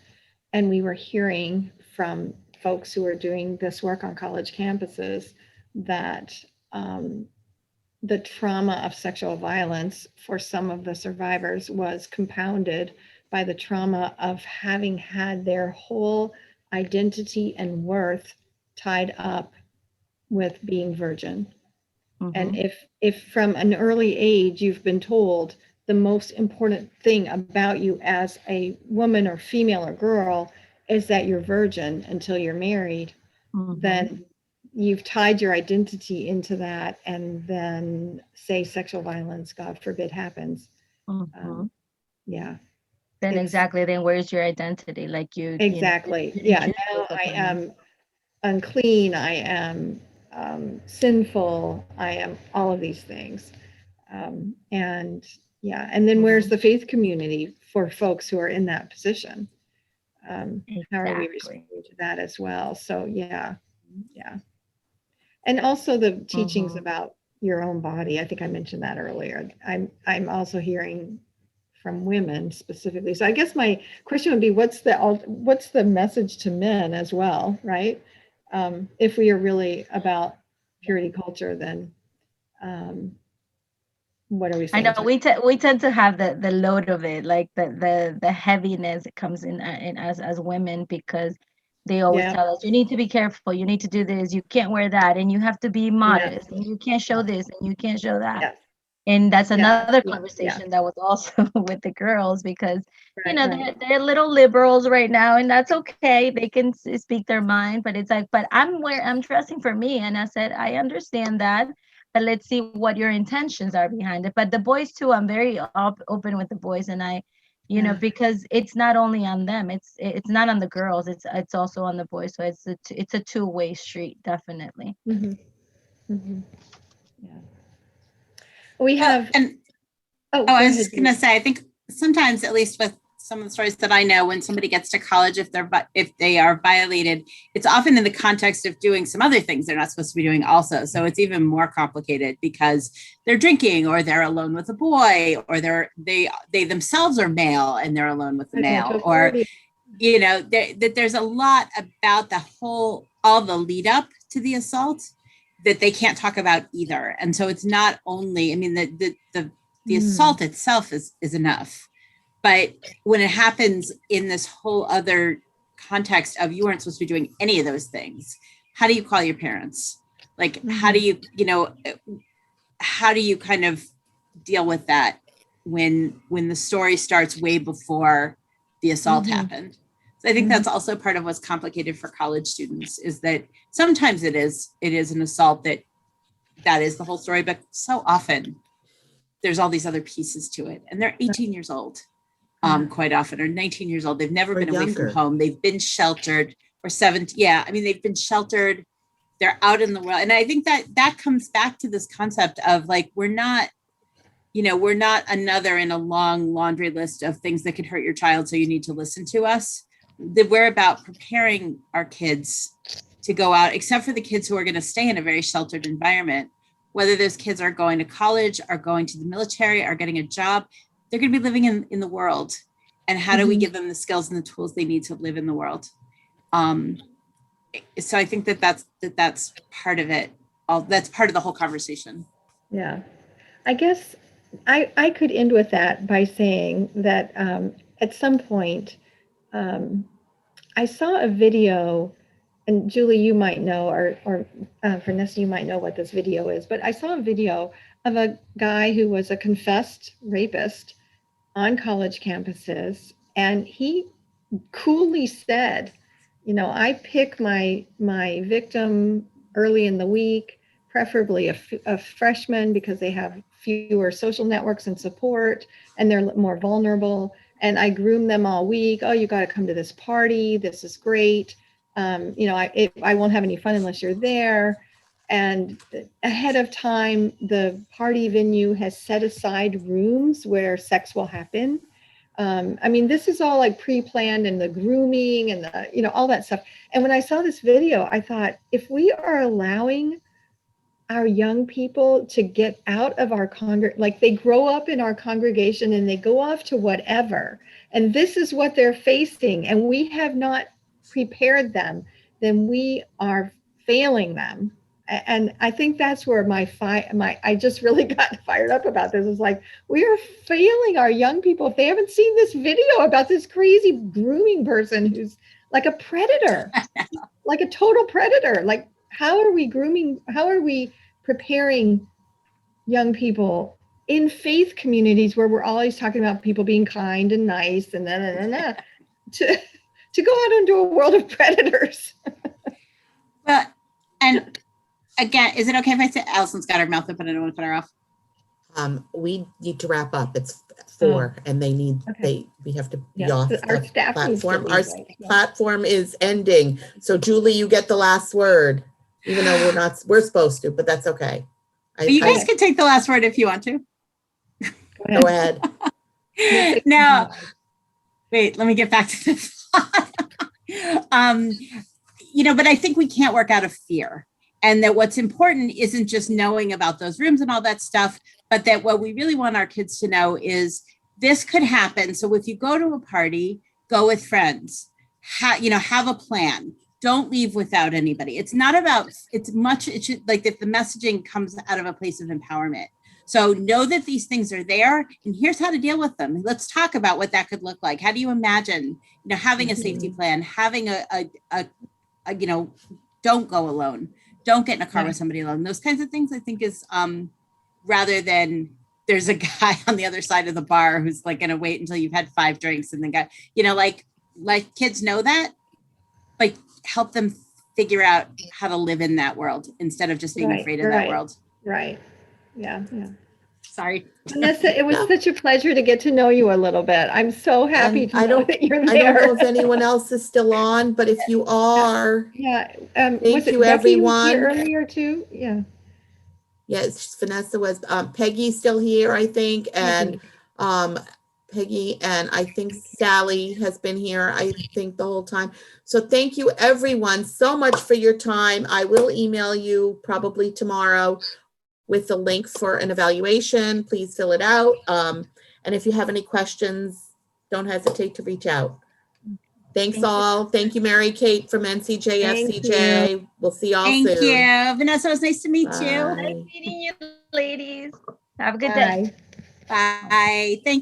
and we were hearing from folks who were doing this work on college campuses that the trauma of sexual violence for some of the survivors was compounded by the trauma of having had their whole identity and worth tied up with being virgin. And if from an early age you've been told the most important thing about you as a woman or female or girl is that you're virgin until you're married, then you've tied your identity into that, and then say sexual violence, God forbid, happens. Mhm. Yeah, Then it's- exactly, then where's your identity? Like you know, exactly. you Yeah, choose now yourself I or not. am unclean, I am sinful, I am all of these things. And yeah, and then where's the faith community for folks who are in that position? How are we Exactly. responding to that as well? So yeah, yeah. And also the teachings Mhm. about your own body. I think I mentioned that earlier. I'm also hearing from women specifically. So I guess my question would be, what's the message to men as well, right? If we are really about purity culture, then what are we I saying know to we tend to have the load of it, like the heaviness that comes in as women, because they always yeah, tell us, you need to be careful, you need to do this, you can't wear that, and you have to be yeah, modest, and you can't show this, and you can't show that. yeah, And that's yeah, another yeah, yeah, conversation that was also with the girls, because right, right. they're little liberals right now, and that's okay. They can speak their mind, but it's like, but I'm dressing for me, and I said I understand that, but let's see what your intentions are behind it. But the boys too, I'm very open with the boys, and Yeah. because it's not only on them, it's not on the girls, it's also on the boys. So it's a two-way street, definitely. Mhm, mhm, yeah. We Well, have, and oh, oh, go I was ahead, just gonna Julie. say, I think sometimes, at least with some of the stories that I know, when somebody gets to college, if they are violated, it's often in the context of doing some other things they're not supposed to be doing also. So it's even more complicated because they're drinking, or they're alone with a boy, or they themselves are male and they're alone with a Talking about to male, or authority. that there's a lot about all the lead up to the assault that they can't talk about either. And so it's not only, I mean, the assault itself is enough, but when it happens in this whole other context of you weren't supposed to be doing any of those things, how do you call your parents? Like, how do you kind of deal with that when the story starts way before the assault happened? So I think that's also part of what's complicated for college students, is that sometimes it is an assault that is the whole story, but so often there's all these other pieces to it, and they're 18 years old, quite often, or 19 years old. They've never Or been away from younger. home. They've been sheltered, or 17. Yeah, I mean, they've been sheltered. They're out in the world, and I think that comes back to this concept of, like, we're not another in a long laundry list of things that could hurt your child, so you need to listen to us. That we're about preparing our kids to go out, except for the kids who are going to stay in a very sheltered environment. Whether those kids are going to college, are going to the military, are getting a job, they're going to be living in the world. And how do we give them the skills and the tools they need to live in the world? So I think that's part of it. That's part of the whole conversation. Yeah. I guess I could end with that by saying that at some point I saw a video, and Julie, you might know, or Vanessa, you might know what this video is, but I saw a video of a guy who was a confessed rapist on college campuses, and he coolly said, I pick my victim early in the week, preferably a freshman, because they have fewer social networks and support, and they're more vulnerable. And I groom them all week. Oh, you got to come to this party. This is great. I won't have any fun unless you're there. And ahead of time, the party venue has set aside rooms where sex will happen. I mean, this is all like pre-planned, and the grooming and all that stuff. And when I saw this video, I thought, if we are allowing our young people to get out of our like they grow up in our congregation and they go off to whatever, and this is what they're facing, and we have not prepared them, then we are failing them. And I think that's where I just really got fired up about this. It's like, we are failing our young people if they haven't seen this video about this crazy grooming person who's like a predator, like a total predator. Like, how are we preparing young people in faith communities where we're always talking about people being kind and nice and to go out into a world of predators? Well, and again, is it okay if I say Allison's got her mouth open? I don't want to cut her off. We need to wrap up. It's 4 and they need, Okay. we have to be Yeah, off our the staff needs to platform. leave, Our right? Yeah. platform is ending. So Julie, you get the last word, even though we're supposed to, but that's okay. You guys can take the last word if you want to. Go ahead. Now, wait, let me get back to this. But I think we can't work out of fear. And that what's important isn't just knowing about those rooms and all that stuff, but that what we really want our kids to know is this could happen. So if you go to a party, go with friends, have a plan. Don't leave without anybody. It's not about, it should, like, if the messaging comes out of a place of empowerment. So know that these things are there and here's how to deal with them. Let's talk about what that could look like. How do you imagine, having a safety plan, having don't go alone. Don't get in a car with somebody alone. Those kinds of things I think is rather than there's a guy on the other side of the bar who's like going to wait until you've had 5 drinks and then like kids know that, but help them figure out how to live in that world instead of just being afraid of that world. Right. Yeah. Sorry. Vanessa, it was such a pleasure to get to know you a little bit. I'm so happy to know that you're there. I don't know if anyone else is still on, but if you are, yeah. Thank Was it you, Becky who was here everyone. earlier too? Yeah. yes, Vanessa was, Peggy's still here, I think, and Peggy and I think Sally has been here, I think, the whole time. So thank you, everyone, so much for your time. I will email you probably tomorrow with the link for an evaluation. Please fill it out. And if you have any questions, don't hesitate to reach out. Thanks all. Thank you, Mary Kate from NCJFCJ. We'll see y'all soon. Thank you. Vanessa, it was nice to meet you. Bye. Nice meeting you, ladies. Have a good day. Bye. Bye. Thank you.